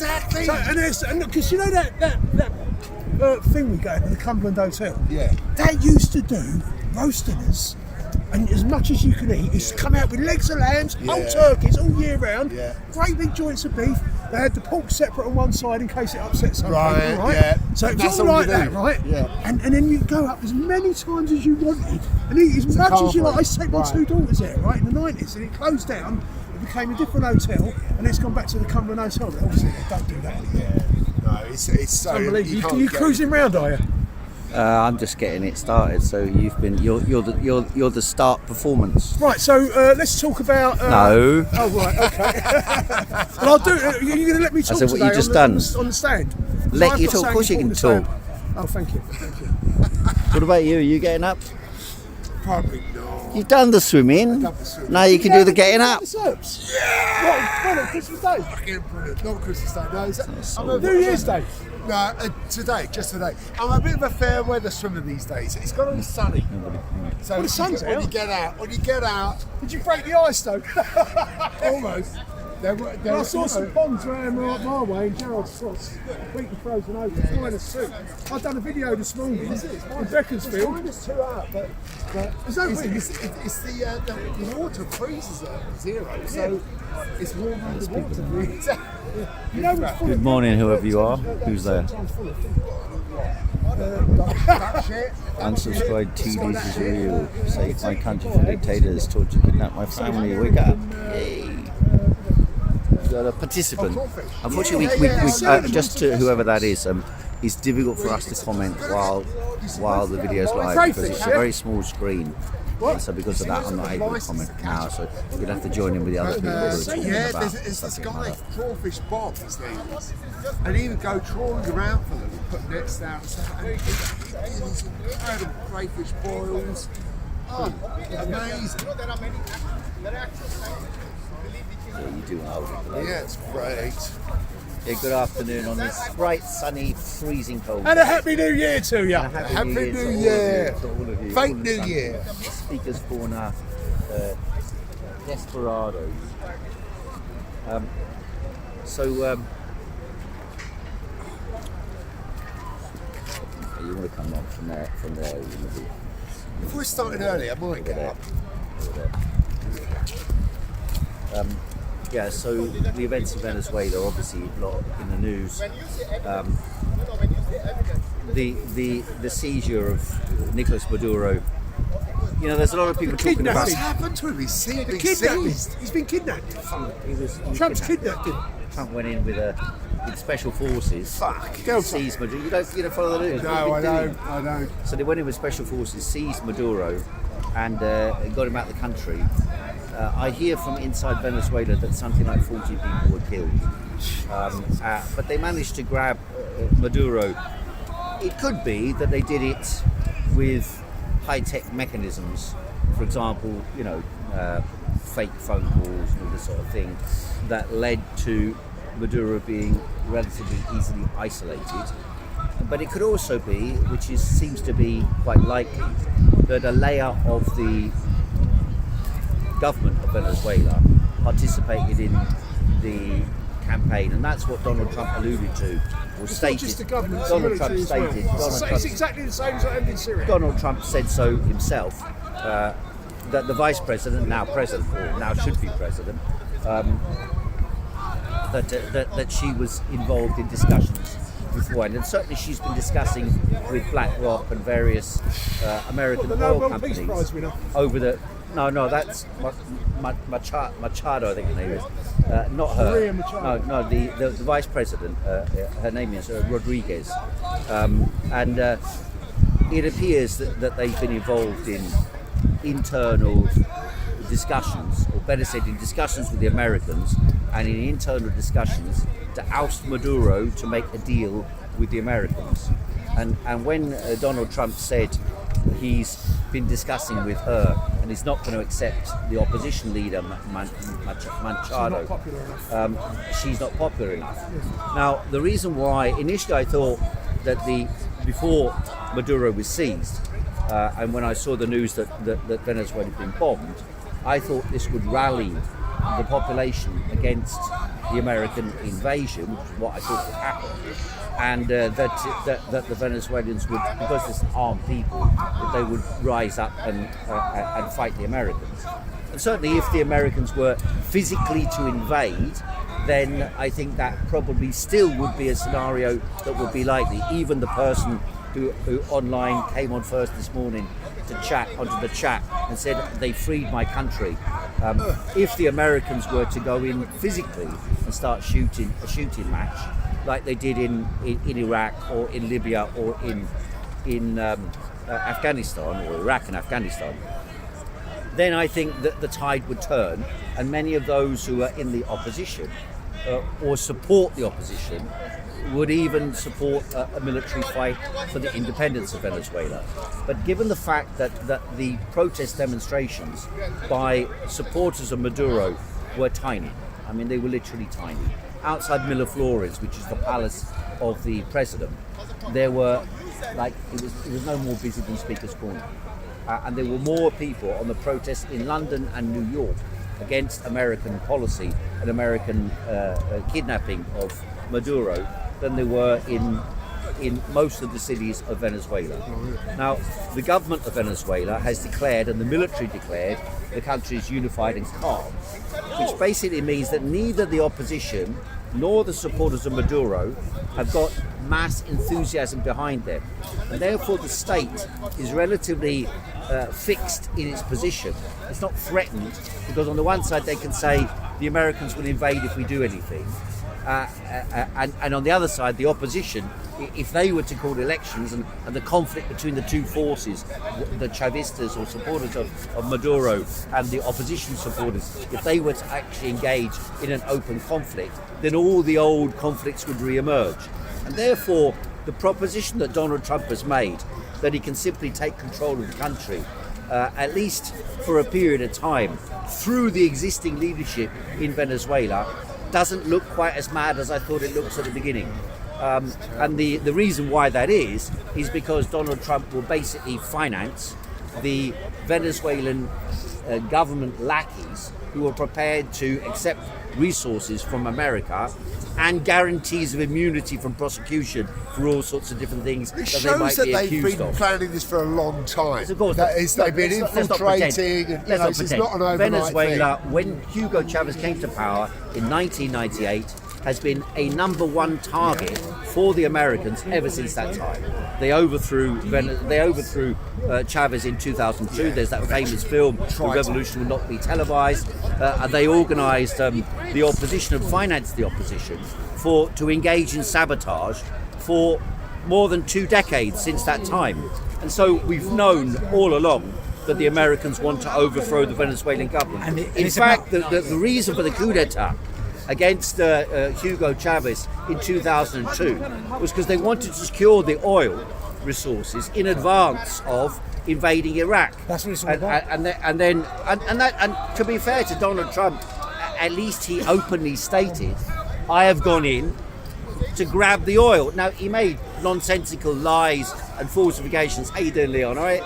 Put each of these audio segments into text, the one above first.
Exactly. So, and because you know that thing we go to the Cumberland Hotel. Yeah. They used to do roast dinners, and as much as you can eat, it's come out with legs of lambs, whole turkeys all year round. Yeah. Great big joints of beef. They had the pork separate on one side in case it upsets some Right, people, right? yeah. So it was That's all all like you that, do. right? Yeah. And then you go up as many times as you wanted and eat as much as you like. I used to take my Right. two daughters there, right, in the 90s, and it closed down. It became a different hotel, and it's gone back to the Cumberland Hotel. But obviously, they don't do that anymore. No, it's so Unbelievable. You cruising round, are you? I'm just getting it started. So you're the start performance. Right. So let's talk about. No. Oh right. Okay. Well, I'll do. You're going to let me talk I said, what today you just on done? On the stand. Let I've you got talk. Of course you something can important talk. to say. Oh, thank you. Thank you. What about you? Are you getting up? Probably not. You've done the swimming. done the swimming. Now you can do the getting up. Yeah. What on Christmas Day? Fucking brilliant. Not Christmas Day. No, New Year's Day. No, just today. I'm a bit of a fair weather swimmer these days. It's got to be sunny. So Well, the sun's when out. you get out, Did you break the ice though? almost. I saw some ponds around my way in Gerrard's Cross, completely frozen over, flying a suit. I've done a video this morning in Beaconsfield. Minus 2 out, but Is that weird? it's the water freezes at 0, so it's warm in the water. You know what's full Good of morning, whoever you are. Who's there? That shit. Unsubscribe. TDs is real. Save my country from dictators. Torture, kidnap my family. Wake up. Yay. We got a participant. Unfortunately, we just to whoever that is, it's difficult for us to comment while the video's live because it's a very small screen. So because of that, I'm not able to comment now. So you'd have to join in with the other people who are talking Yeah, about there's this something guy, like that. Crawfish Bob, his name is, and he would go trawling around for them and put nets down and stuff. And these incredible crayfish boils. Oh, amazing. Yeah, you do hold it. Though. Yeah, it's great. Yeah, good afternoon on this bright, sunny, freezing cold. And a Happy New Year to you. Happy New to all of Year. you, to all of you, Fake all the New sun- Year. Speakers Corner, Desperados. You want to come on from there? You want to be If we're starting early, I might get up. Yeah, so the events in Venezuela, obviously, a lot in the news. The seizure of Nicolas Maduro. You know, there's a lot of people talking about. What's happened to him? He's been Kidnapped. seized. He's been kidnapped. He was Trump's kidnapped. kidnapped him. Trump went in with special forces. Fuck. Seized Maduro. You don't follow the news. No, What I have they been don't. I don't. So they went in with special forces, seized Maduro, and got him out of the country. I hear from inside Venezuela that something like 40 people were killed. But they managed to grab Maduro. It could be that they did it with high-tech mechanisms. For example, fake phone calls and all this sort of thing that led to Maduro being relatively easily isolated. But it could also be, seems to be quite likely, that a layer of the government of Venezuela participated in the campaign, and that's what Donald Trump alluded to, or It's stated. not just the government, it's Donald the Trump military as stated. well. Donald It's Trump, exactly the same as what happened in Syria. Donald Trump said so himself. That the vice president, now president, or now should be president, that she was involved in discussions beforehand, and certainly she's been discussing with BlackRock and various American The oil Nobel Peace companies Prize winner. over the. No, that's Machado, I think her name is. Not her. Maria Machado. No, the vice president. Her name is Rodriguez, and it appears that they've been involved in internal discussions, or better said, in discussions with the Americans, and in internal discussions to oust Maduro to make a deal with the Americans. And when Donald Trump said he's been discussing with her and he's not going to accept the opposition leader Machado, she's not popular enough. Now, the reason why initially I thought that before Maduro was seized, and when I saw the news that Venezuela had been bombed, I thought this would rally the population against the American invasion, which is what I thought would happen, and that the Venezuelans would, because it's armed people, that they would rise up and fight the Americans. And certainly if the Americans were physically to invade, then I think that probably still would be a scenario that would be likely. Even the person who online came on first this morning to chat onto the chat and said they freed my country. If the Americans were to go in physically and start shooting a shooting match like they did in Iraq or in Libya or in Afghanistan, or Iraq and Afghanistan, then I think that the tide would turn, and many of those who are in the opposition or support the opposition would even support a military fight for the independence of Venezuela. But given the fact that the protest demonstrations by supporters of Maduro were tiny, I mean, they were literally tiny. Outside Miraflores, which is the palace of the president, there were, like, it was no more busy than Speaker's Corner. And there were more people on the protests in London and New York against American policy and American kidnapping of Maduro than there were in most of the cities of Venezuela. Now, the government of Venezuela has declared, and the military declared, the country is unified and calm, which basically means that neither the opposition nor the supporters of Maduro have got mass enthusiasm behind them. And therefore the state is relatively fixed in its position. It's not threatened, because on the one side they can say the Americans will invade if we do anything. And on the other side, the opposition, if they were to call elections and the conflict between the two forces, the Chavistas or supporters of Maduro and the opposition supporters, if they were to actually engage in an open conflict, then all the old conflicts would re-emerge. And therefore, the proposition that Donald Trump has made, that he can simply take control of the country, at least for a period of time, through the existing leadership in Venezuela, doesn't look quite as mad as I thought it looked at the beginning. And the reason why that is because Donald Trump will basically finance the Venezuelan government lackeys who are prepared to accept resources from America and guarantees of immunity from prosecution for all sorts of different things It that they might shows that be they've accused been of. planning this for a long time. Of course, that is, they've been let's not infiltrating. pretend. And, Let's not it's pretend. not an overnight Venezuela, thing. when Hugo Chavez came to power in 1998, has been a number one target for the Americans ever since that time. They overthrew Chavez in 2002. There's that famous film, The Revolution Will Not Be Televised. And they organised the opposition and financed the opposition to engage in sabotage for more than 2 decades since that time. And so we've known all along that the Americans want to overthrow the Venezuelan government. In fact, the reason for the coup d'etat against Hugo Chavez in 2002 was because they wanted to secure the oil resources in advance of invading Iraq. That's what it's all about. And to be fair to Donald Trump, at least he openly stated, I have gone in to grab the oil. Now, he made nonsensical lies and falsifications. How you doing, Leon? All right.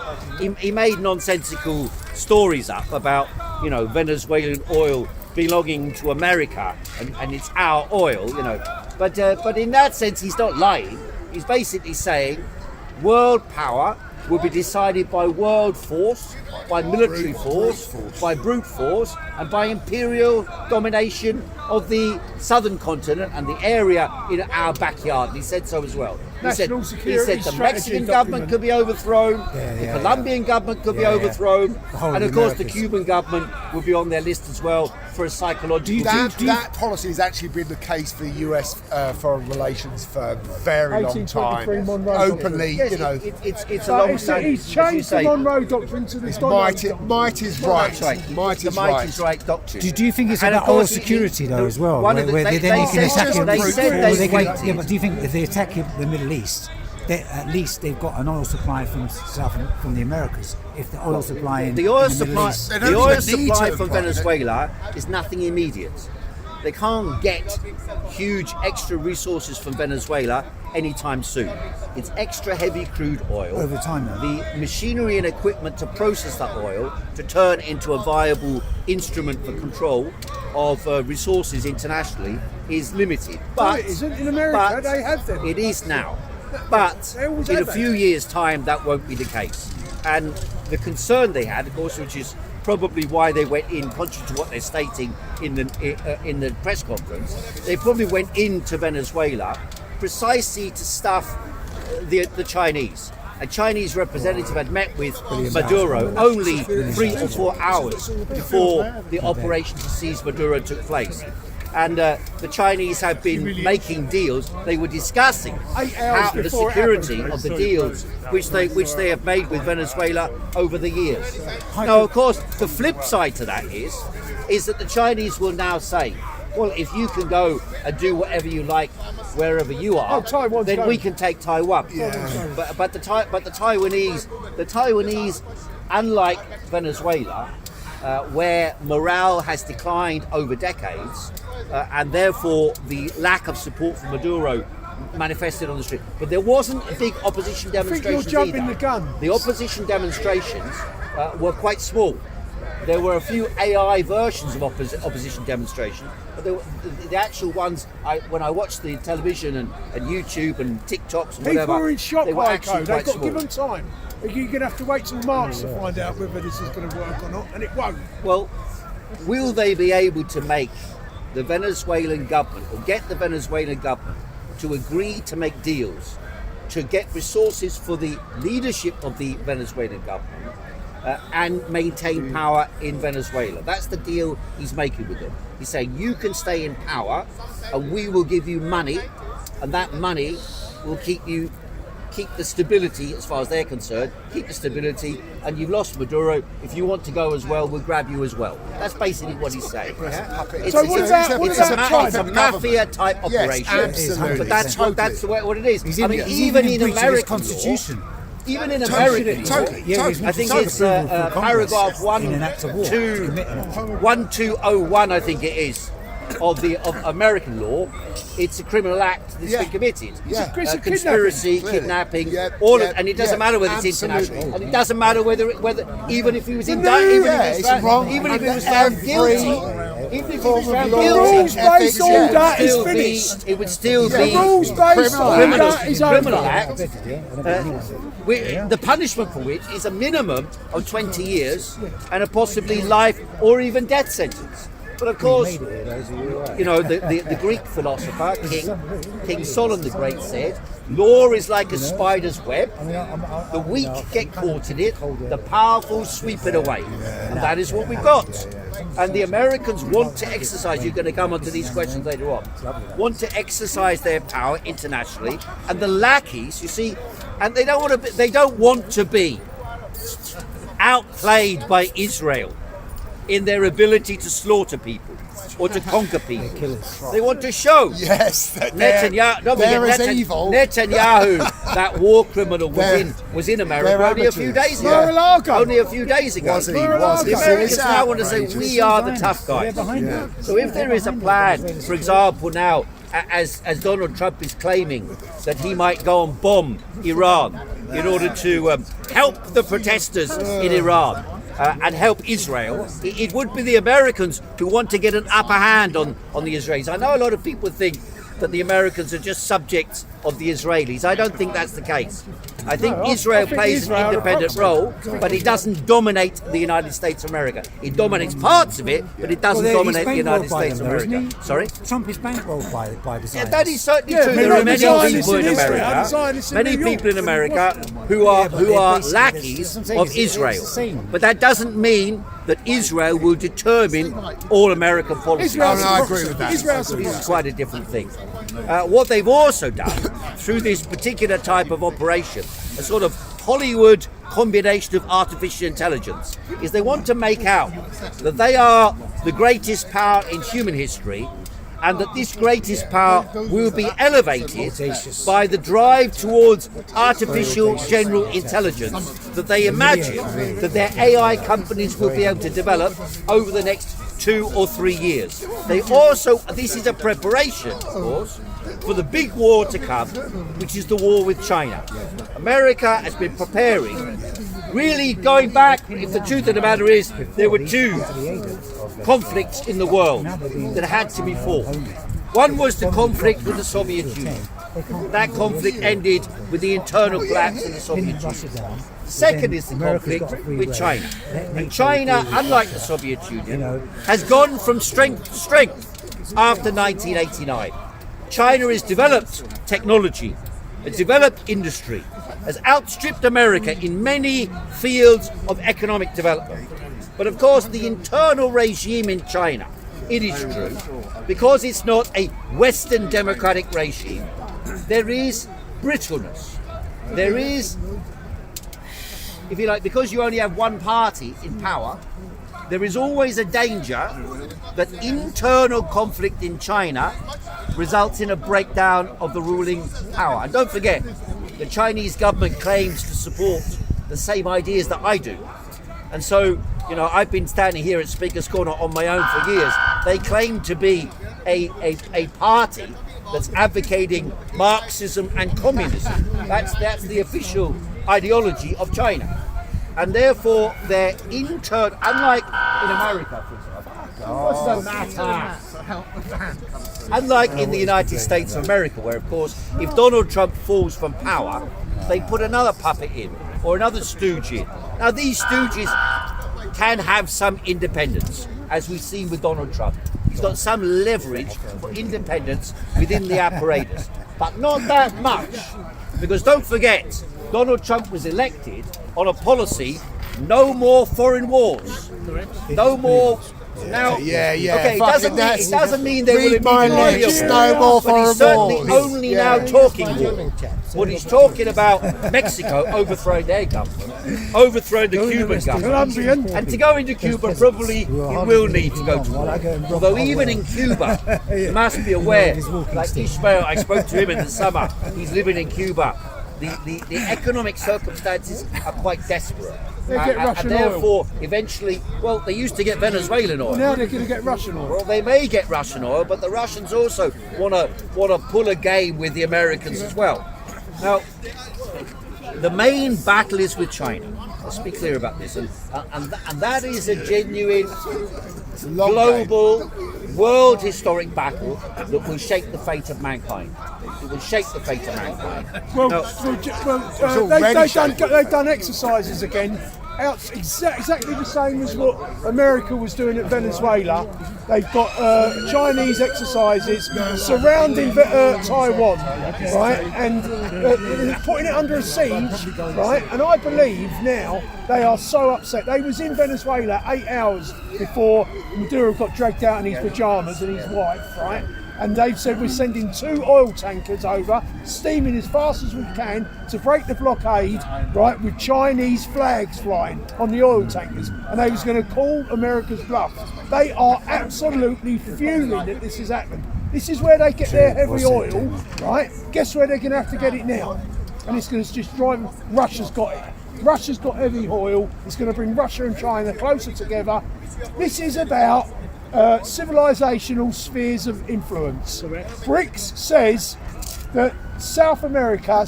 He made nonsensical stories up about, Venezuelan oil belonging to America and it's our oil, But in that sense, he's not lying. He's basically saying world power will be decided by world force, by military force, by brute force, and by imperial domination of the southern continent and the area in our backyard. And he said so as well. He said the Mexican government could be overthrown, the Colombian government could be overthrown, and of course the Cuban government will be on their list as well for a psychological... That policy has actually been the case for US foreign relations for a very long time. Openly, It's a long time. He's changed the Monroe Doctrine to the might is right. Might is right doctrine. Do you think it's about oil security though as well? Where then you can attack him. Yeah, but do you think if they attack the Middle East, at least they've got an oil supply from the Americas? If the oil supply in the oil the Middle supply, East, the oil supply from Venezuela is nothing immediate. they can't get huge extra resources from Venezuela anytime soon. It's extra heavy crude oil. Over time now. The machinery and equipment to process that oil to turn into a viable instrument for control of resources internationally is limited. But it isn't in America. They have them. It is now. But They always in a have that. few years' time, that won't be the case. And the concern they had, of course, which is probably why they went in, contrary to what they're stating in the press conference, they probably went into Venezuela precisely to stuff the Chinese. A Chinese representative had met with Maduro only 3 or 4 hours before the operation to seize Maduro took place. And the Chinese have been making deals. They were discussing 8 hours how the before it security happened. of the deals which they have made with Venezuela over the years. Now, of course, the flip side to that is that the Chinese will now say, well, if you can go and do whatever you like wherever you are, Taiwan's then going. we can take Taiwan. But the Taiwanese, unlike Venezuela, where morale has declined over decades, and therefore the lack of support for Maduro manifested on the street. But there wasn't a big opposition demonstrations you're jumping either. the gun. The opposition demonstrations were quite small. There were a few AI versions of opposition demonstrations, but the actual ones, when I watched the television and YouTube and TikToks and People whatever, are in shock, they were actually They've got quite to small. give them time. You're going to have to wait till March to find out whether this is going to work or not, and it won't. Well, will they be able to make the Venezuelan government, or get the Venezuelan government to agree to make deals, to get resources for the leadership of the Venezuelan government, and maintain power in Venezuela? That's the deal he's making with them. He's saying, you can stay in power and we will give you money, and that money will keep the stability, as far as they're concerned, keep the stability, and you've lost Maduro. If you want to go as well, we'll grab you as well. That's basically what he's saying. It's So what about a mafia type operation. absolutely. But that's the way what it is. He's I mean, even in breach of his American constitution. law, even in American law, I think it's paragraph 1201, I think it is, of American law. It's a criminal act that's been committed. It's a Conspiracy, kidnapping, all of, and it doesn't matter whether it's international, and it doesn't matter whether even if he was indicted, even if he was found guilty. Even if he was found The guilty, rules-based order is still finished. it would still The be rules-based order is criminal over. act, the punishment for which is a minimum of 20 years and a possibly life or even death sentence. But of course, you know, the Greek philosopher, King Solon the Great said, law is like a spider's web. The weak get caught in it, the powerful sweep it away. And that is what we've got. And the Americans want to exercise, you're going to come onto these questions later on, want to exercise their power internationally. And the lackeys, you see, and they don't want to be outplayed by Israel in their ability to slaughter people or to conquer people. They want to show Netanyahu, that war criminal, was in America only a few days ago. Mar-a-Lago. Only a few days ago. Was he? The Americans now want to say, we are the tough guys. So if there is a plan, for example, now, as Donald Trump is claiming that he might go and bomb Iran in order to help the protesters in Iran, and help Israel, it would be the Americans who want to get an upper hand on the Israelis. I know a lot of people think that the Americans are just subjects of the Israelis. I don't think that's the case. I think Israel plays an independent role, but it doesn't dominate the United States of America. It dominates parts of it, but it doesn't dominate the United States of America. Sorry? Trump is bankrolled by the Zionists. Yeah, that is certainly true. but There are not the many Zionists people in in Israel, the America, Zionists in many New York. people in America who are lackeys of Israel. But that doesn't mean that Israel will determine all American policy. I agree with that. This is quite a different thing. What they've also done through this particular type of operation, a sort of Hollywood combination of artificial intelligence, is they want to make out that they are the greatest power in human history, and that this greatest power will be elevated by the drive towards artificial general intelligence that they imagine that their AI companies will be able to develop over the next 2 or 3 years. They also, this is a preparation, of course, for the big war to come, which is the war with China. America has been preparing, really going back, if the truth of the matter is, there were 2 conflicts in the world that had to be fought. One was the conflict with the Soviet Union. That conflict ended with the internal collapse of the Soviet Union. Second is the conflict with China. And China, unlike the Soviet Union, has gone from strength to strength after 1989. China has developed technology, has developed industry, has outstripped America in many fields of economic development. But of course, the internal regime in China, it is true, because it's not a Western democratic regime, there is brittleness. There is, if you like, because you only have one party in power, there is always a danger that internal conflict in China results in a breakdown of the ruling power. And don't forget, the Chinese government claims to support the same ideas that I do. And so, you know, I've been standing here at Speaker's Corner on my own for years. They claim to be a party that's advocating Marxism and communism. That's the official ideology of China. And therefore, their internal, unlike in America, for example, unlike in the United States of America, where of course, if Donald Trump falls from power, they put another puppet in, or another stooge in. Now these stooges can have some independence, as we've seen with Donald Trump. He's got some leverage for independence within the apparatus, but not that much. Because don't forget, Donald Trump was elected on a policy, no more foreign wars. No more. Now, yeah. Okay, it doesn't mean there will be no more but he's certainly only now talking war. What he's talking about, Mexico overthrowing their government, overthrowing the Cuban government, and to go into Cuba probably he will need to go to war. Although even in Cuba, you must be aware, like Ishmael, I spoke to him in the summer, he's living in Cuba. The economic circumstances are quite desperate. They get Russian and therefore, eventually, well, they used to get Venezuelan oil. Now they're going to get Russian oil. Well, they may get Russian oil, but the Russians also want to pull a game with the Americans as well. Now, the main battle is with China. Let's be clear about this, and that is a genuine global, world historic battle that will shape the fate of mankind. It will shape the fate of mankind. They've done exercises again. Exactly the same as what America was doing at Venezuela. They've got Chinese exercises surrounding Taiwan, right, and putting it under a siege, right. And I believe now they are so upset. They was in Venezuela 8 hours before Maduro got dragged out in his pajamas and his wife, right. And they've said we're sending 2 oil tankers over, steaming as fast as we can to break the blockade, right, with Chinese flags flying on the oil tankers. And they was going to call America's bluff. They are absolutely fuming that this has happened. This is where they get their heavy oil, right? Guess where they're going to have to get it now? And it's going to just drive them. Russia's got it. Russia's got heavy oil. It's going to bring Russia and China closer together. This is about civilizational spheres of influence. BRICS says that South America,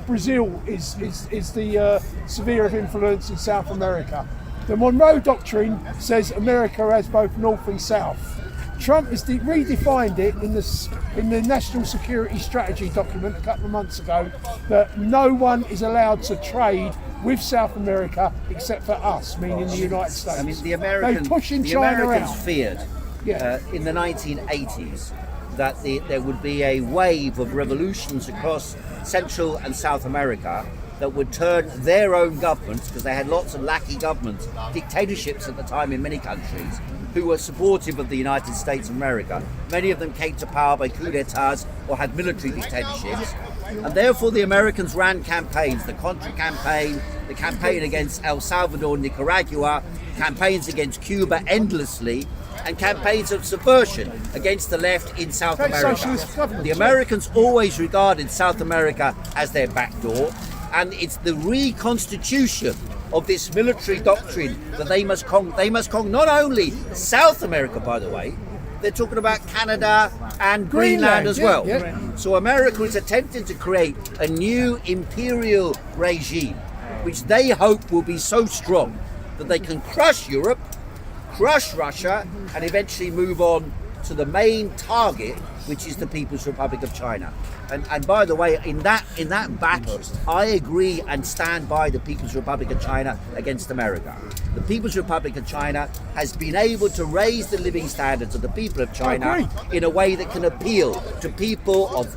Brazil is the sphere of influence in South America. The Monroe Doctrine says America has both North and South. Trump has redefined it in the National Security Strategy document a couple of months ago that no one is allowed to trade with South America except for us, meaning the United States. I mean, the Americans feared in the 1980s that there would be a wave of revolutions across Central and South America that would turn their own governments, because they had lots of lackey governments, dictatorships at the time in many countries, who were supportive of the United States of America. Many of them came to power by coup d'etats or had military dictatorships. And therefore the Americans ran campaigns, the Contra campaign, the campaign against El Salvador, Nicaragua, campaigns against Cuba endlessly, and campaigns of subversion against the left in South America. The Americans always regarded South America as their back door, and it's the reconstitution of this military doctrine that they must conquer not only South America, by the way, they're talking about Canada and Greenland as well. So America is attempting to create a new imperial regime, which they hope will be so strong that they can crush Europe, crush Russia, and eventually move on to the main target, which is the People's Republic of China. And by the way, in that battle, I agree and stand by the People's Republic of China against America. The People's Republic of China has been able to raise the living standards of the people of China in a way that can appeal to people of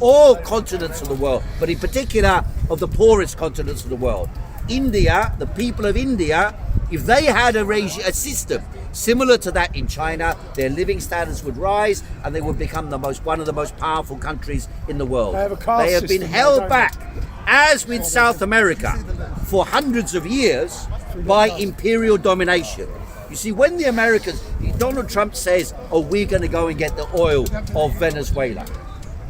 all continents of the world, but in particular of the poorest continents of the world. India, the people of India, if they had a system similar to that in China, their living standards would rise and they would become one of the most powerful countries in the world. They have been held back, as with South America, for hundreds of years by imperial domination. You see, when the Americans, Donald Trump says, oh, we're going to go and get the oil of Venezuela.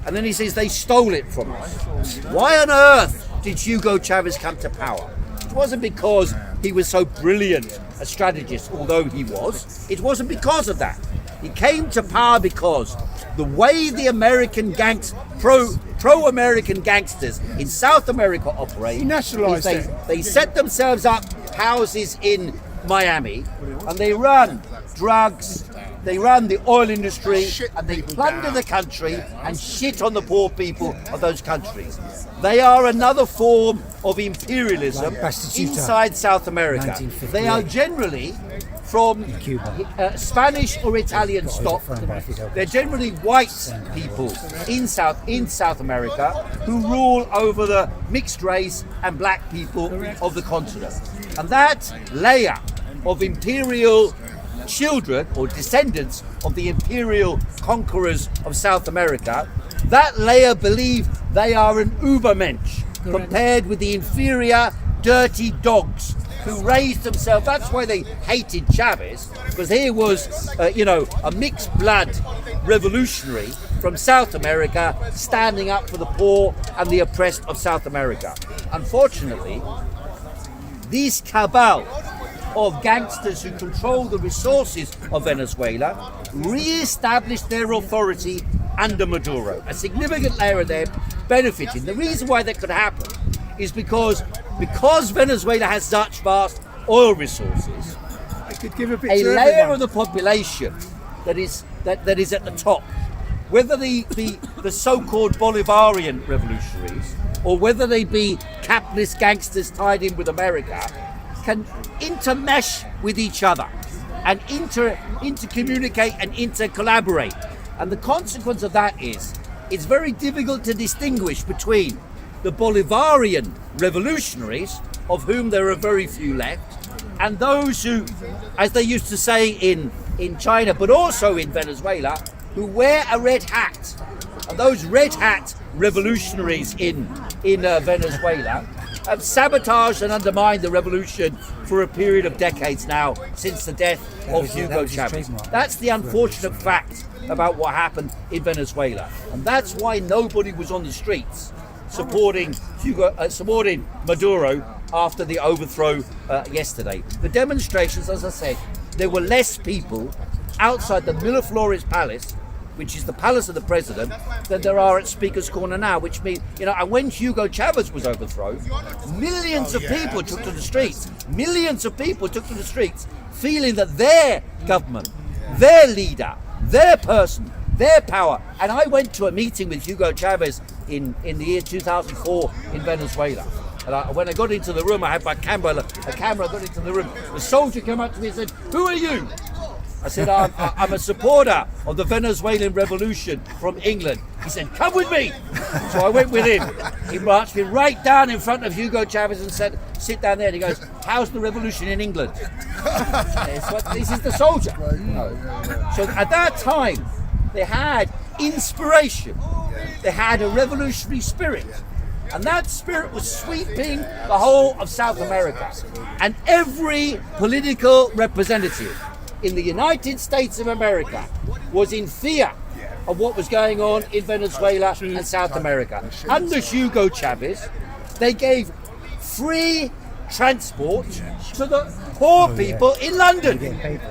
And then he says they stole it from us. Why on earth did Hugo Chavez come to power? It wasn't because he was so brilliant a strategist, although he was. It wasn't because of that. He came to power because the way the American pro-American gangsters in South America operate, he nationalised it. They set themselves up houses in Miami and they run drugs, they run the oil industry, and they plunder the country and shit on the poor people of those countries. They are another form of imperialism inside South America. They are generally from Spanish or Italian stock. They're generally white people in South America who rule over the mixed race and black people of the continent. And that layer of imperial children or descendants of the imperial conquerors of South America, that layer believe they are an Übermensch compared with the inferior, dirty dogs who raised themselves. That's why they hated Chavez, because he was, a mixed blood revolutionary from South America standing up for the poor and the oppressed of South America. Unfortunately, these cabal of gangsters who control the resources of Venezuela re-established their authority under Maduro. A significant layer of them benefiting. The reason why that could happen is because Venezuela has such vast oil resources, a layer of the population that is at the top, whether the so-called Bolivarian revolutionaries or whether they be capitalist gangsters tied in with America, can intermesh with each other and intercommunicate and intercollaborate. And the consequence of that is it's very difficult to distinguish between the Bolivarian revolutionaries, of whom there are very few left, and those who, as they used to say in China, but also in Venezuela, who wear a red hat. And those red hat revolutionaries in Venezuela have sabotaged and undermined the revolution for a period of decades now, since the death of Hugo Chavez. That's the unfortunate fact about what happened in Venezuela. And that's why nobody was on the streets supporting Maduro after the overthrow yesterday. The demonstrations, as I said, there were less people outside the Miraflores Palace, which is the palace of the president, than there are at Speaker's Corner now, which means, and when Hugo Chavez was overthrown, millions of people took to the streets. Millions of people took to the streets, feeling that their government, their leader, their person, their power. And I went to a meeting with Hugo Chavez in the year 2004 in Venezuela. And when I got into the room, I had my camera, I got into the room. The soldier came up to me and said, "Who are you?" I said, I'm a supporter of the Venezuelan revolution from England. He said, "Come with me." So I went with him. He marched me right down in front of Hugo Chavez and said, "Sit down there." And he goes, "How's the revolution in England?" This is the soldier. So at that time, they had inspiration. They had a revolutionary spirit. And that spirit was sweeping the whole of South America. And every political representative in the United States of America was in fear of what was going on in Venezuela and South America. Under Hugo Chavez, they gave free transport to the poor people in London,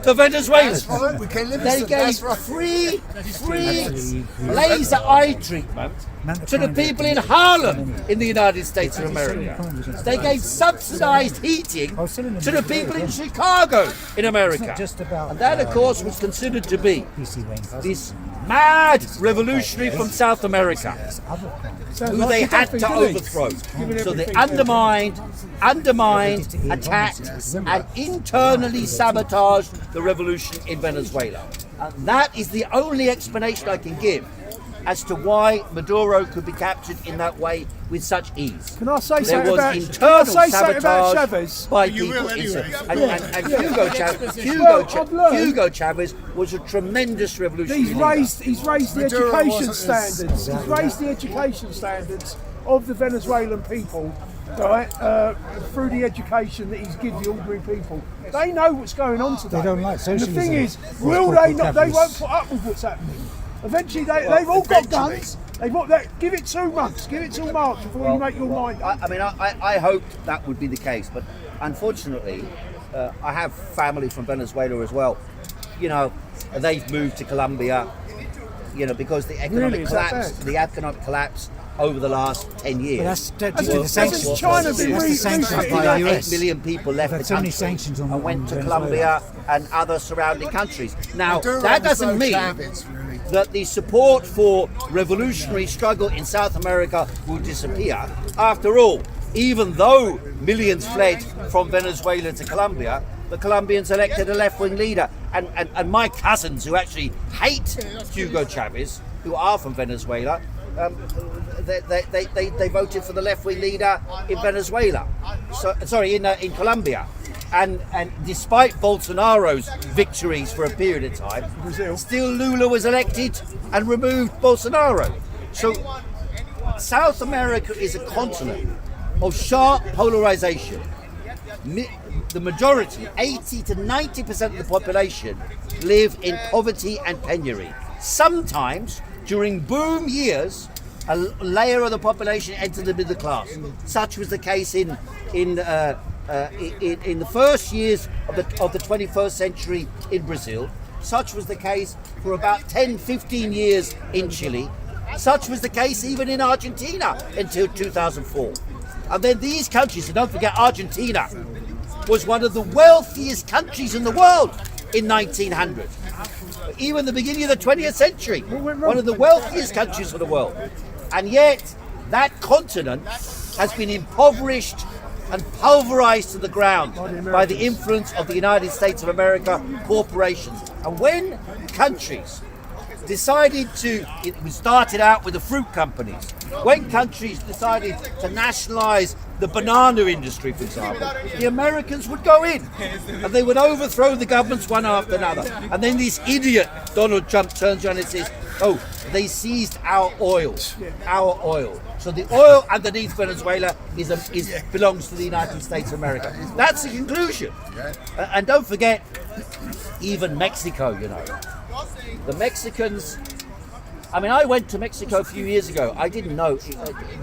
the Venezuelans. We can live They gave free laser eye treatment to the people in Harlem in the United States of America. They gave subsidized heating to the people in Chicago in America. And that, of course, was considered to be this mad revolutionary from South America, who they had to overthrow. So they undermined, attacked, and internally sabotaged the revolution in Venezuela. And that is the only explanation I can give as to why Maduro could be captured in that way with such ease. Can I say there something was about, internal can I say something about sabotage Chavez? by people. And Hugo Chavez was a tremendous revolutionary. He's raised the education standards. He's raised the education standards of the Venezuelan people, right? Through the education that he's given the ordinary people. They know what's going on today. They don't like socialism. The thing is, will they not? They won't put up with what's happening. Eventually, they've all got guns. Give it 2 months. Give it till March before you make your mind up. I hoped that would be the case, but unfortunately, I have family from Venezuela as well. You know, they've moved to Colombia. You know, because the economic collapse over the last 10 years. But that's the sanctions. China been That's the sanctions by the US. 8 million people left That's the only country sanctions on and went to Venezuela. Colombia and other surrounding countries. Now, Maduro that was doesn't so mean Chavez, really. that the support for revolutionary struggle in South America will disappear. After all, even though millions fled from Venezuela to Colombia, the Colombians elected a left-wing leader. And my cousins, who actually hate Hugo Chavez, who are from Venezuela, they voted for the left-wing leader in Venezuela. In Colombia. And despite Bolsonaro's victories for a period of time, still Lula was elected and removed Bolsonaro. So South America is a continent of sharp polarization. The majority, 80 to 90% of the population, live in poverty and penury. Sometimes, during boom years, a layer of the population entered the middle class. Such was the case in the first years of the 21st century in Brazil. Such was the case for about 10-15 years in Chile. Such was the case even in Argentina until 2004. And then these countries, and don't forget Argentina, was one of the wealthiest countries in the world in 1900. Even the beginning of the 20th century, one of the wealthiest countries of the world. And yet, that continent has been impoverished and pulverized to the ground by the influence of the United States of America corporations. And when countries it started out with the fruit companies. When countries decided to nationalize the banana industry, for example, the Americans would go in and they would overthrow the governments one after another. And then this idiot, Donald Trump, turns around and says, oh, they seized our oil. So the oil underneath Venezuela belongs to the United States of America. That's the conclusion. And don't forget, even Mexico, you know. The Mexicans, I went to Mexico a few years ago. I didn't know,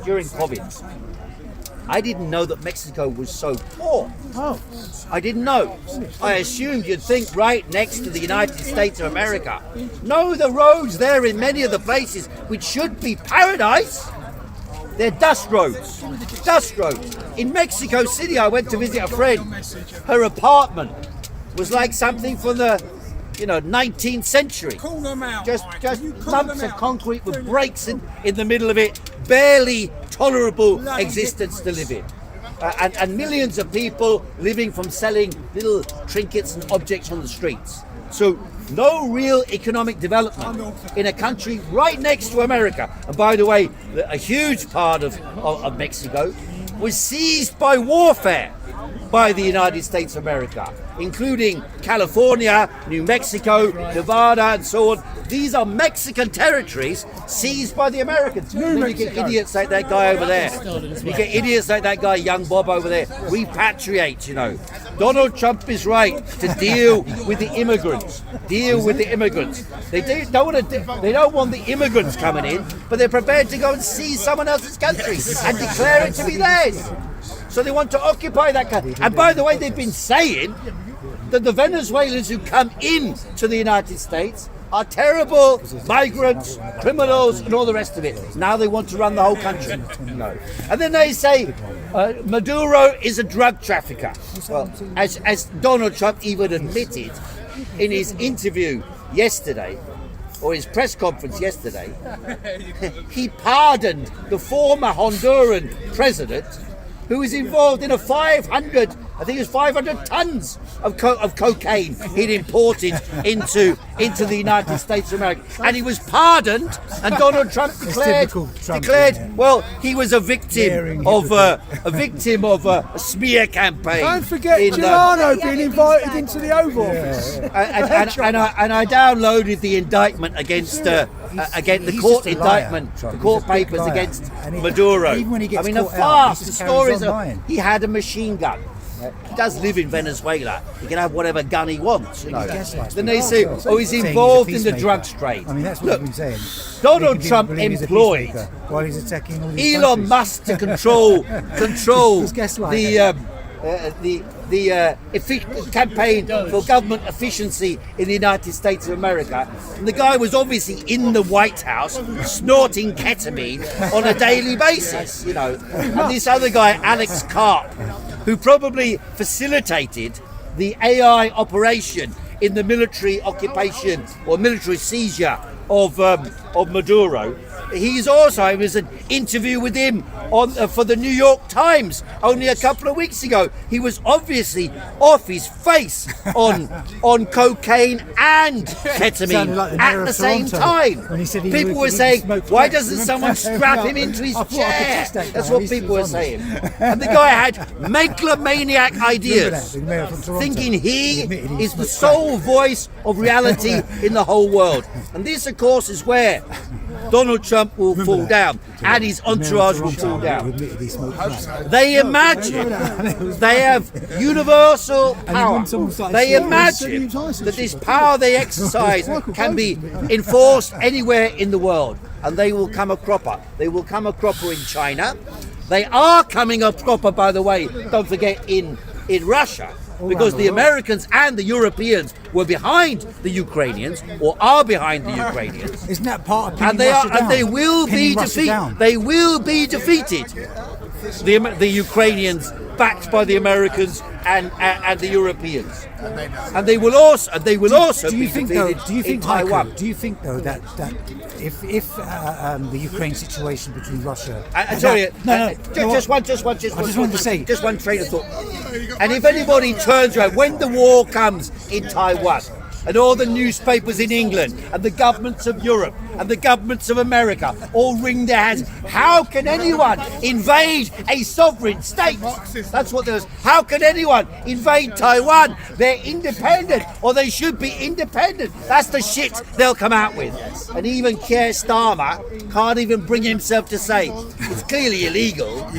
during COVID, I didn't know that Mexico was so poor. Oh. I didn't know. I assumed you'd think right next to the United States of America. No, the roads there in many of the places which should be paradise, they're dust roads. Dust roads. In Mexico City, I went to visit a friend. Her apartment was like something from the 19th century. Just lumps of concrete with breaks in the middle of it, barely tolerable existence to live in. And millions of people living from selling little trinkets and objects on the streets. So no real economic development in a country right next to America. And by the way, a huge part of Mexico was seized by warfare by the United States of America, including California, New Mexico, Nevada, and so on. These are Mexican territories seized by the Americans. Then you get idiots like that guy over there. You get idiots like that guy, Young Bob, over there. Repatriate, Donald Trump is right to deal with the immigrants. Deal with the immigrants. They don't want the immigrants coming in, but they're prepared to go and seize someone else's country and declare it to be theirs. So they want to occupy that country. And by the way, they've been saying that the Venezuelans who come in to the United States are terrible migrants, criminals, and all the rest of it. Now they want to run the whole country. No. And then they say Maduro is a drug trafficker. Well, as Donald Trump even admitted in his interview yesterday, or his press conference yesterday, he pardoned the former Honduran president who was involved in a 500 tons of cocaine he'd imported into the United States of America, and he was pardoned. And Donald Trump declared, well, he was a victim of a smear campaign. Don't forget Giuliano being invited into the Oval Office. And I downloaded the indictment against the court indictment, the court papers against Maduro. Even when he gets the stories are he had a machine gun. He does live in Venezuela. He can have whatever gun he wants, you know. Then they say, he's involved in the drugs trade. I mean, that's what we've been saying. Donald Trump employed while he's attacking all these Elon Musk to control the campaign for government efficiency in the United States of America. And the guy was obviously in the White House snorting ketamine on a daily basis, you know. And this other guy, Alex Karp, who probably facilitated the AI operation in the military occupation or military seizure of Maduro. There was an interview with him for the New York Times only a couple of weeks ago. He was obviously off his face on cocaine and ketamine at the same time. People were saying, why doesn't someone strap him into his chair? That's what people were saying. And the guy had megalomaniac ideas, thinking he is the sole voice of reality in the whole world. And this, of course, is where Donald Trump will fall down and his entourage will fall down. They imagine they have universal power. They imagine that this power they exercise can be enforced anywhere in the world, and they will come a cropper. They will come a cropper in China. They are coming a cropper, by the way, don't forget, in Russia. Because the Americans and the Europeans were behind the Ukrainians, or are behind the Ukrainians. Isn't that part of and they will be defeated. They will be defeated. The Ukrainians, backed by the Americans and the Europeans, and they will also be defeated in Taiwan. Do you think though that if the Ukraine situation between Russia just one train of thought. And if anybody turns around when the war comes in Taiwan, and all the newspapers in England and the governments of Europe and the governments of America all wring their hands, how can anyone invade a sovereign state? That's what there's. How can anyone invade Taiwan? They're independent, or they should be independent. That's the shit they'll come out with. And even Keir Starmer can't even bring himself to say it's clearly illegal.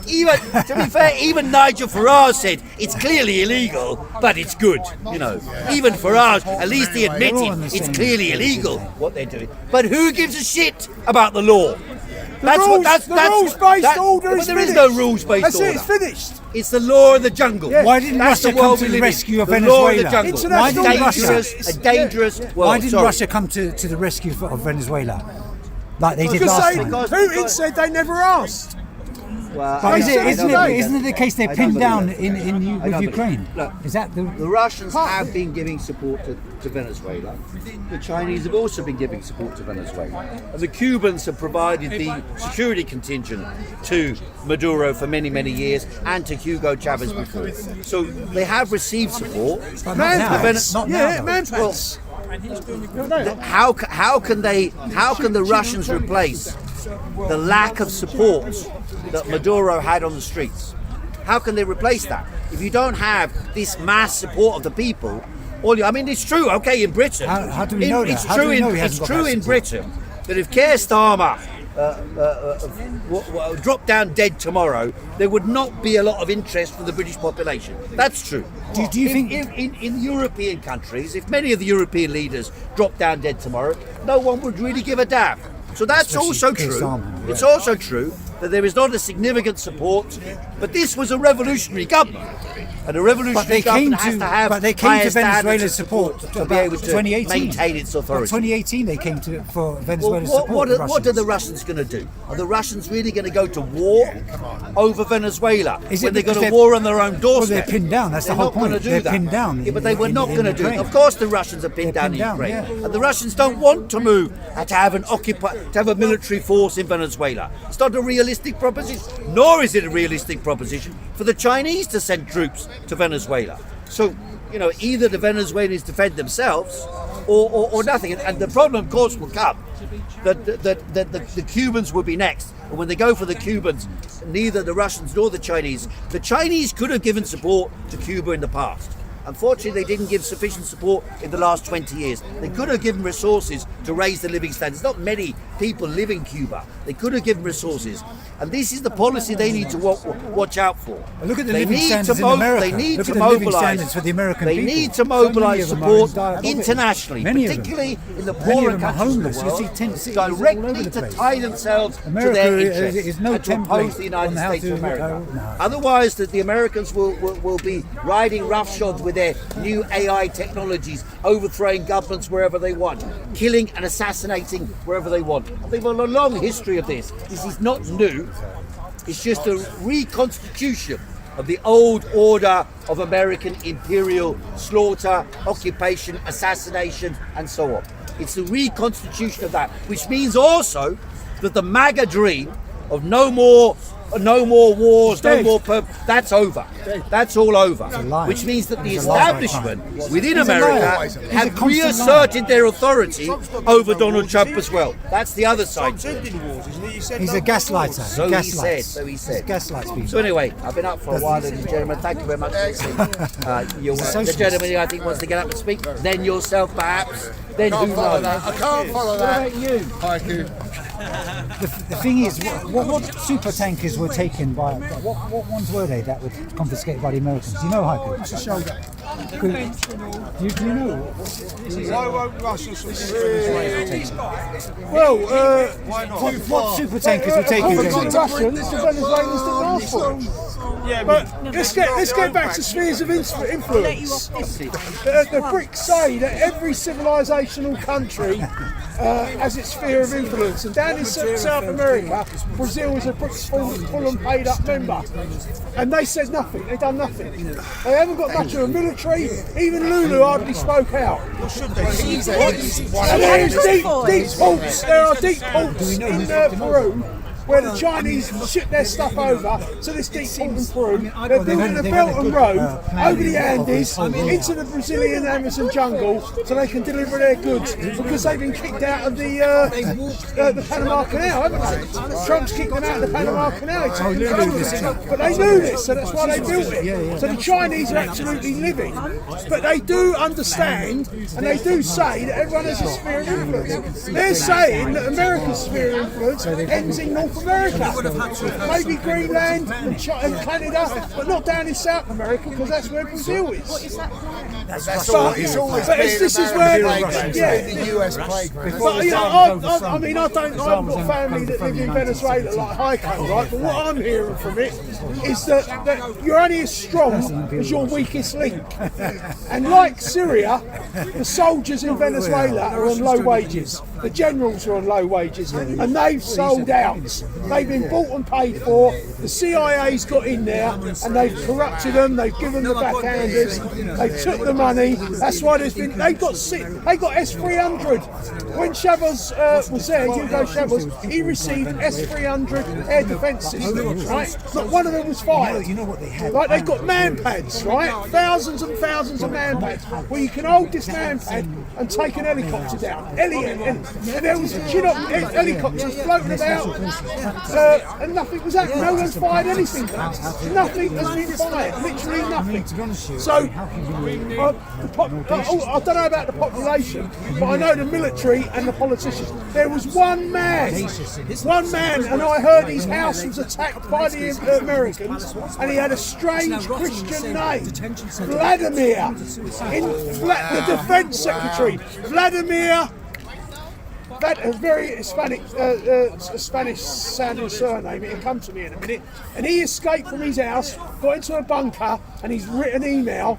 Even, to be fair, even Nigel Farage said it's clearly illegal, but it's good. You know, even Farage, at least he admitted it's clearly illegal what they're doing. But who gives a shit about the law? The rules-based order is there finished. Is no rules-based order. It's finished. It's the law of the jungle. Yeah. Why didn't Russia come to the rescue of Venezuela? The law of the jungle. Why didn't a dangerous world. Why didn't Russia come to the rescue of Venezuela like they did last time? Putin said they never asked. Well, but isn't it the case they're pinned down with Ukraine? Look, is that the Russians have been giving support to Venezuela. The Chinese have also been giving support to Venezuela. And the Cubans have provided the security contingent to Maduro for many, many years, and to Hugo Chavez before. So they have received support. Not now. How can the Russians replace the lack of support that Maduro had on the streets? How can they replace that if you don't have this mass support of the people? It's true. Okay, in Britain, how do we know that? It's true in Britain that if Keir Starmer dropped down dead tomorrow, there would not be a lot of interest from the British population. That's true. Do you think in European countries, if many of the European leaders dropped down dead tomorrow, no one would really give a damn. So that's also true. It's also true that there is not a significant support, but this was a revolutionary government. And a revolutionary government has to have but they came to Venezuela's support to be able to 2018. maintain its authority. 2018 they came to for Venezuela's support. What are the Russians going to do? Are the Russians really going to go to war over Venezuela when they're going to war on their own doorstep? Well, they're pinned down. That's the whole point. They're pinned down. Yeah, but they were not going to do it. Of course, the Russians are pinned down in Ukraine, and the Russians don't want to move to have a military force in Venezuela. It's not a realistic proposition, nor is it a realistic proposition for the Chinese to send troops to Venezuela. So, either the Venezuelans defend themselves or nothing. And the problem, of course, will come that the Cubans will be next. And when they go for the Cubans, neither the Russians nor the Chinese could have given support to Cuba in the past. Unfortunately, they didn't give sufficient support in the last 20 years. They could have given resources to raise the living standards. Not many people live in Cuba. They could have given resources. And this is the policy they need to watch out for. Look at the living standards in America. They need Look to at the living mobilise. standards for the American people. They need to mobilise support internationally, particularly in the poorer countries of the world, directly to tie themselves to their interests and to oppose the United States of America. Otherwise, the Americans will be riding roughshod with their new AI technologies, overthrowing governments wherever they want, killing and assassinating wherever they want. They've got a long history of this. This is not new. It's just a reconstitution of the old order of American imperial slaughter, occupation, assassination, and so on. It's a reconstitution of that, which means also that the MAGA dream of no more wars, no more that's over. That's all over. Which means that the establishment within America have reasserted their authority over Donald Trump as well. That's the other side. He's a gaslighter. So he said. Gaslights people. So anyway, I've been up for a while, ladies and gentlemen. Thank you very much for listening. The gentleman who I think wants to get up and speak, then yourself perhaps, then who knows? I can't follow that. What about you? Thank you. The thing is, what super tankers were taken by? What ones were they that were confiscated by the Americans? Do you know, Haiku? It's a shoulder. Do you know? Why won't Russia Well, what super tankers were taken? The Russians, the Venezuelans didn't ask for it. Yeah, but let's get back to spheres of influence. The BRICS say that every civilizational country has its sphere of influence, and down in South America, Brazil is a BRICS full and paid up member, and they said nothing. They done nothing. They haven't got much of a military. Even Lulu hardly spoke out. And there is deep ports. There are deep ports in Peru, where the Chinese ship their stuff over to this deep port in Peru. They're building a Belt and Road over the Andes into the Brazilian Amazon jungle so they can deliver their goods, because they've been kicked out of the Panama Canal, haven't they? Trump's kicked them out of the Panama Canal. But they knew this, so that's why they built it. So the Chinese are absolutely living. But they do understand, and they do say that everyone has a sphere of influence. They're saying that America's sphere of influence ends in North America, maybe Greenland and Canada, but not down in South America, because that's where Brazil is. That's all. It's always been this is where, the US playground. But I mean, I've got family that live in Venezuela like Heiko, right? But what I'm hearing from it is that you're only as strong as your weakest link. And like Syria, the soldiers in Venezuela are on low wages. The generals are on low wages, and they've sold out. They've been bought and paid for. The CIA's got in there, and they've corrupted them. They've given the backhanders. They took the money. That's why they got S-300. When Chavez was there, Hugo Chavez, he received S-300 air defence systems. Right, not one of them was fired. You know what they had? Like they've got man pads, right? Thousands and thousands of man pads, where you can hold this man pad and take an helicopter down. And there was helicopters floating about, and nothing was happening. No one's fired anything. Nothing has been fired. Literally nothing. So, I don't know about the population, but I know the military and the politicians. There was one man, and I heard his house was attacked by the Americans, and he had a strange Christian name, Vladimir, the defense secretary, Vladimir that a very Hispanic, Spanish-sounding surname. It'll come to me in a minute. And he escaped from his house, got into a bunker, and he's written an email.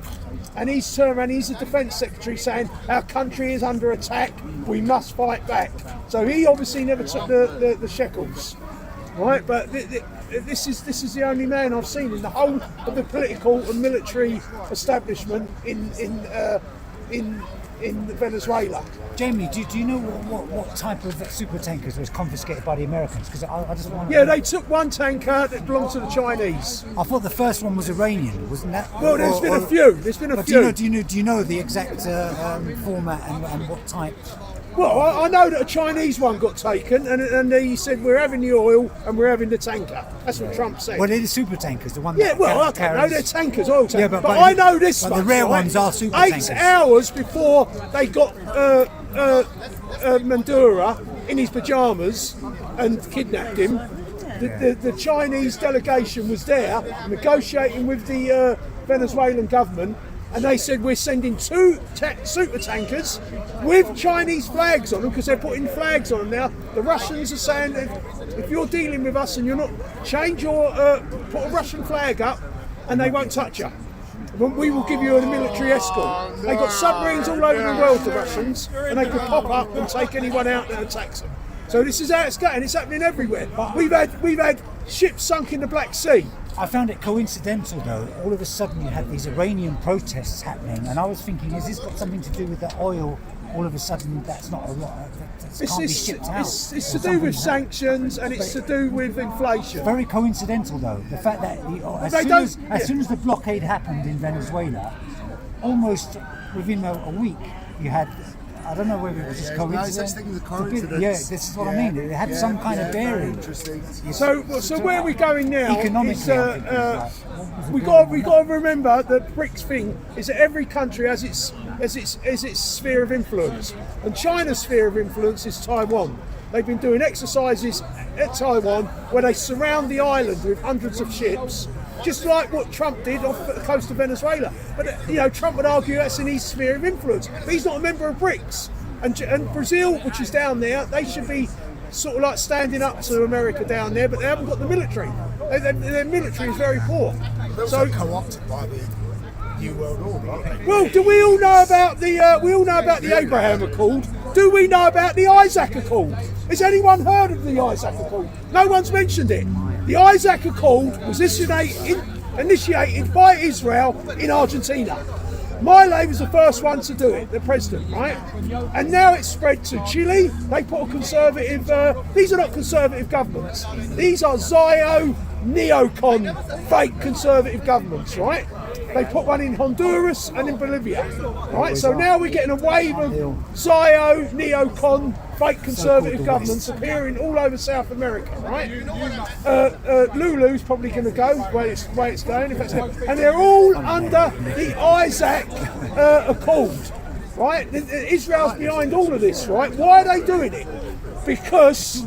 And he's turned around. He's the defence secretary saying our country is under attack. We must fight back. So he obviously never took the shekels, right? But this is the only man I've seen in the whole of the political and military establishment in Venezuela. Jamie, do you know what type of super tankers was confiscated by the Americans? Because I just want. Yeah, they took one tanker that belonged to the Chinese. I thought the first one was Iranian, wasn't that? Well, there's been a few. There's been a few. Do you know the exact format and what type? Well, I know that a Chinese one got taken, and he said we're having the oil and we're having the tanker. That's what Trump said. Well, they're the super tankers, the one. Yeah, that I don't carries... know, they're tankers, oil tankers. Yeah, but I know this but one. The rare ones are super tankers. 8 hours before they got Maduro in his pajamas and kidnapped him, the Chinese delegation was there negotiating with the Venezuelan government. And they said we're sending 2 super tankers with Chinese flags on them because they're putting flags on them now. The Russians are saying if you're dealing with us and you're not, change your put a Russian flag up, and they won't touch you. We will give you a military escort. They got submarines all over the world, the Russians, and they could pop up and take anyone out that attacks them. So this is how it's going. It's happening everywhere. We've had ships sunk in the Black Sea. I found it coincidental though, all of a sudden you had these Iranian protests happening, and I was thinking, has this got something to do with the oil? All of a sudden that's not a lot, that can't be shipped out. It's to do with sanctions, and it's to do with inflation. Very coincidental though, the fact that as soon as the blockade happened in Venezuela, almost within a week you had, I don't know whether it was just coincidence. No such thing as a coincidence. Yeah, this is what I mean. It had some kind of bearing. Interesting. So where are we going now? Economically, we got to remember that BRICS thing is that every country has its sphere of influence, and China's sphere of influence is Taiwan. They've been doing exercises at Taiwan where they surround the island with hundreds of ships, just like what Trump did off the coast of Venezuela. But Trump would argue that's in his sphere of influence. But he's not a member of BRICS. And Brazil, which is down there, they should be sort of like standing up to America down there, but they haven't got the military. Their military is very poor. So co-opted by the New World Order, aren't they? Well, do we all know about the Abraham Accord? Do we know about the Isaac Accord? Has anyone heard of the Isaac Accord? No one's mentioned it. The Isaac Accord was initiated by Israel in Argentina. Milei was the first one to do it, the president, right? And now it's spread to Chile. They put a conservative, these are not conservative governments. These are Zio, neocon, fake conservative governments, right? They put one in Honduras and in Bolivia, right? So now we're getting a wave of Zio, neocon, fake conservative governments appearing all over South America, right? Lulu's probably going to go the way it's going, and they're all under the Isaac Accord, right? Israel's behind all of this, right? Why are they doing it? Because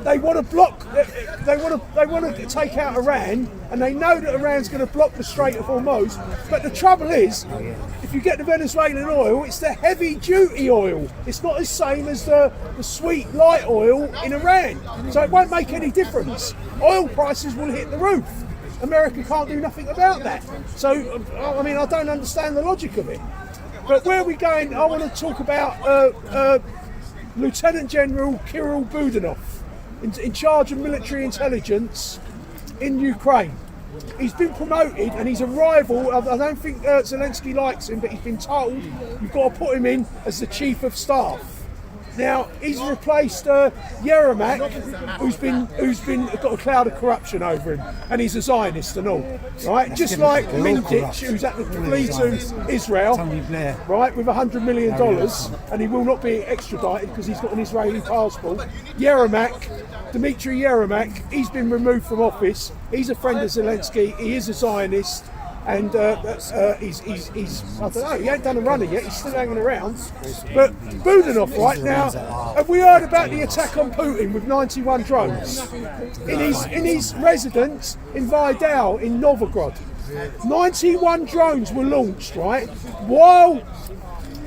they want to block. They want to take out Iran, and they know that Iran's going to block the Strait of Hormuz. But the trouble is, if you get the Venezuelan oil, it's the heavy-duty oil. It's not the same as the sweet light oil in Iran, so it won't make any difference. Oil prices will hit the roof. America can't do nothing about that. So, I mean, I don't understand the logic of it. But where are we going? I want to talk about Lieutenant General Kirill Budanov, in charge of military intelligence in Ukraine. He's been promoted, and he's a rival. I don't think Zelensky likes him, but he's been told you've got to put him in as the chief of staff. Now he's replaced Yermak, who's been got a cloud of corruption over him, and he's a Zionist and all, right? Just like Mindich, who's at the flees to Israel, right, with $100 million, and he will not be extradited because he's got an Israeli passport. Dmitry Yermak, he's been removed from office. He's a friend of Zelensky. He is a Zionist. And he's I don't know, he ain't done a runner yet, he's still hanging around. But Budanov right now, have we heard about the attack on Putin with 91 drones? In his residence in Vidal in Novgorod. 91 drones were launched, right? While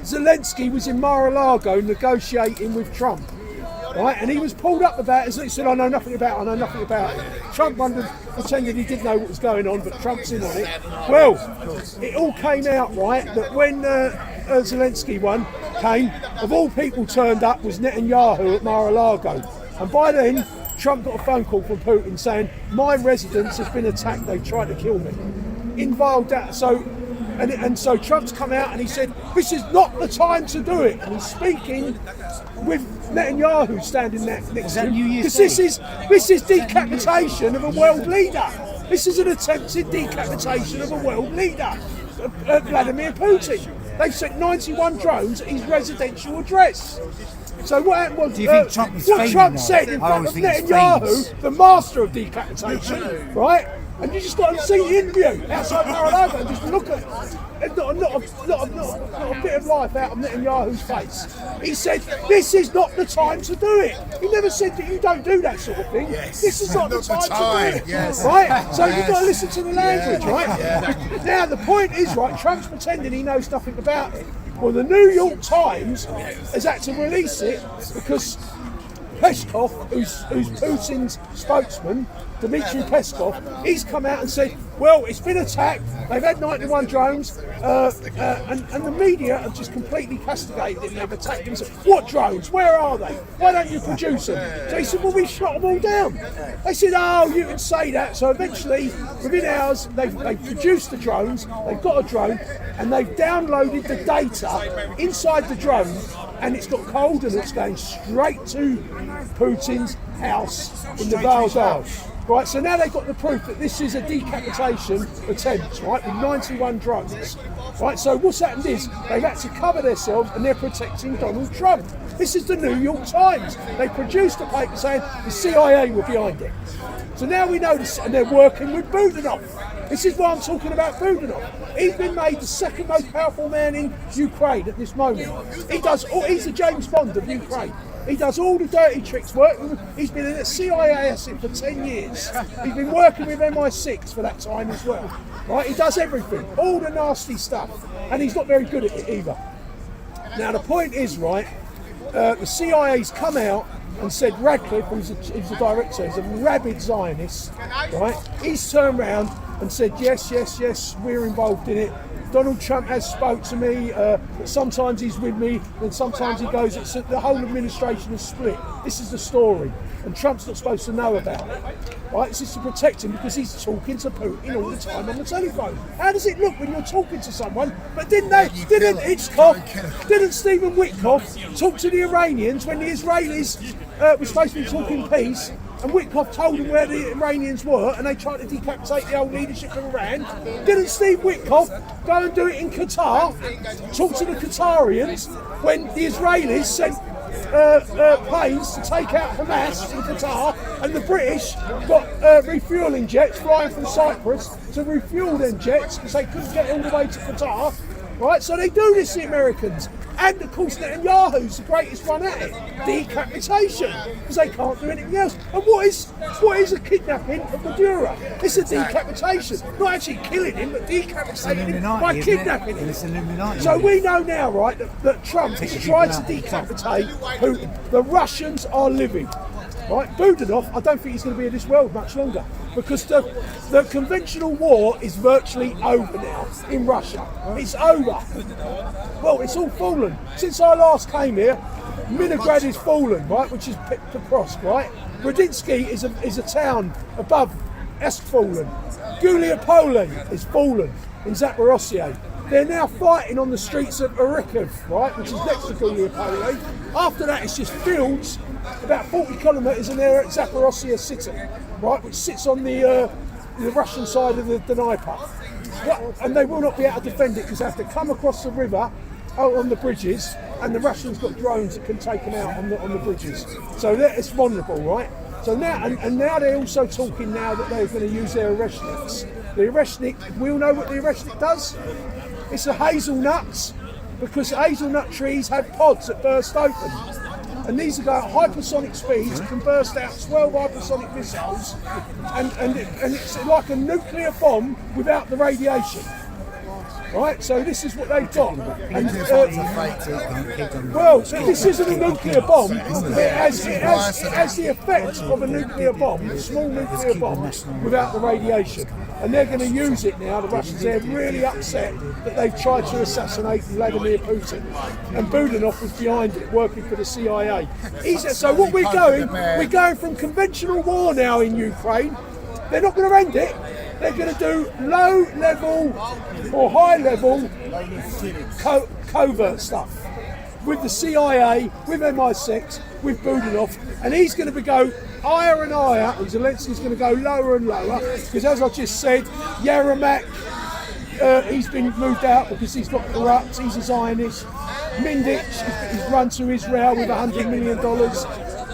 Zelensky was in Mar-a-Lago negotiating with Trump. Right, and he was pulled up about it. He said, I know nothing about it. Trump pretended he didn't know what was going on, but Trump's in on it. Well, it all came out, right, that when Zelensky came, of all people turned up was Netanyahu at Mar-a-Lago. And by then, Trump got a phone call from Putin saying, my residence has been attacked, they've tried to kill me. Involved that, so Trump's come out and he said, this is not the time to do it. And he's speaking with Netanyahu standing there next to him. Because this is decapitation of a world leader. This is an attempted decapitation of a world leader, Vladimir Putin. They've sent 91 drones at his residential address. So what happened was, do you think Trump was what Trump that? said in front of Netanyahu, the master of decapitation, right? And you just got to see the interview outside Mar-a-Lago and just look at it. Not a bit of life out of Netanyahu's face. He said, this is not the time to do it. He never said that you don't do that sort of thing. Yes. This is not the time to do it. Yes. Right? So you've got to listen to the language, right? Yeah. Now the point is, right, Trump's pretending he knows nothing about it. Well, the New York Times has had to release it because Peskov, who's Putin's spokesman, Dmitry Peskov, he's come out and said, well, it's been attacked, they've had 91 drones, and the media have just completely castigated him, they've attacked him. So, what drones? Where are they? Why don't you produce them? So he said, well, we shot them all down. They said, oh, you can say that. So eventually, within hours, they've produced the drones, they've got a drone, and they've downloaded the data inside the drone, and it's got coordinates going straight to Putin's house in the Val d'Arche. Right, so now they've got the proof that this is a decapitation attempt, right, with 91 drones. Right, so what's happened is they've had to cover themselves and they're protecting Donald Trump. This is the New York Times. They produced a paper saying the CIA were behind it. So now we know this, and they're working with Budanov. This is why I'm talking about Budanov. He's been made the second most powerful man in Ukraine at this moment. He's the James Bond of Ukraine. He does all the dirty tricks. He's been in a CIA asset for 10 years. He's been working with MI6 for that time as well. Right? He does everything, all the nasty stuff, and he's not very good at it either. Now the point is, right, the CIA's come out and said Radcliffe, who's the director, is a rabid Zionist, right? He's turned around and said, yes, we're involved in it. Donald Trump has spoke to me, but sometimes he's with me, and sometimes he goes, the whole administration is split. This is the story, and Trump's not supposed to know about it. Right? This is to protect him because he's talking to Putin all the time on the telephone. How does it look when you're talking to someone? But didn't Hitchcock, didn't Stephen Witkoff talk to the Iranians when the Israelis were supposed to be talking peace? And Witkoff told them where the Iranians were, and they tried to decapitate the old leadership of Iran. Didn't Steve Witkoff go and do it in Qatar, talk to the Qatarians, when the Israelis sent planes to take out Hamas in Qatar, and the British got refuelling jets flying from Cyprus to refuel them jets because they couldn't get all the way to Qatar. Right, so they do this, the Americans. And of course Netanyahu's the greatest one at it, decapitation, because they can't do anything else. And what is a kidnapping of Maduro? It's a decapitation, not actually killing him, but decapitating him by kidnapping him. So we know now, right, that Trump has tried to decapitate Putin. The Russians are living. Right, Budanov, I don't think he's going to be in this world much longer because the conventional war is virtually over now in Russia. It's over. Well, it's all fallen. Since I last came here, Minograd is fallen, right, which is Pokrovsk, right? Radinsky is a town above, that's fallen. Guliopole is fallen in Zaporozhye. They're now fighting on the streets of Orikov, right, which is next to Guliopole. After that, it's just fields, about 40 kilometres, and they're at Zaporozhye city, right, which sits on the Russian side of the Dnieper. And they will not be able to defend it because they have to come across the river on the bridges, and the Russians got drones that can take them out on the bridges. So it's vulnerable, right? So now, and now they're also talking now that they're going to use their Oreshniks. The Oreshnik, we all know what the Oreshnik does. It's the hazelnuts, because hazelnut trees have pods that burst open. And these are going at hypersonic speeds, can burst out 12 hypersonic missiles, and it's like a nuclear bomb without the radiation. Right, so this is what they've got. And, well, this isn't a nuclear bomb. It has the effect of a nuclear bomb, a small nuclear bomb, without the radiation. And they're going to use it now. The Russians, they're really upset that they've tried to assassinate Vladimir Putin. And Budanov was behind it, working for the CIA. So what we're going from conventional war now in Ukraine. They're not going to end it. They're going to do low-level or high-level covert stuff with the CIA, with MI6, with Budanov, and he's going to go higher and higher, and Zelensky's going to go lower and lower, because as I just said, Yermak, he's been moved out because he's got corrupt, he's a Zionist. Mindich, he's run to Israel with $100 million.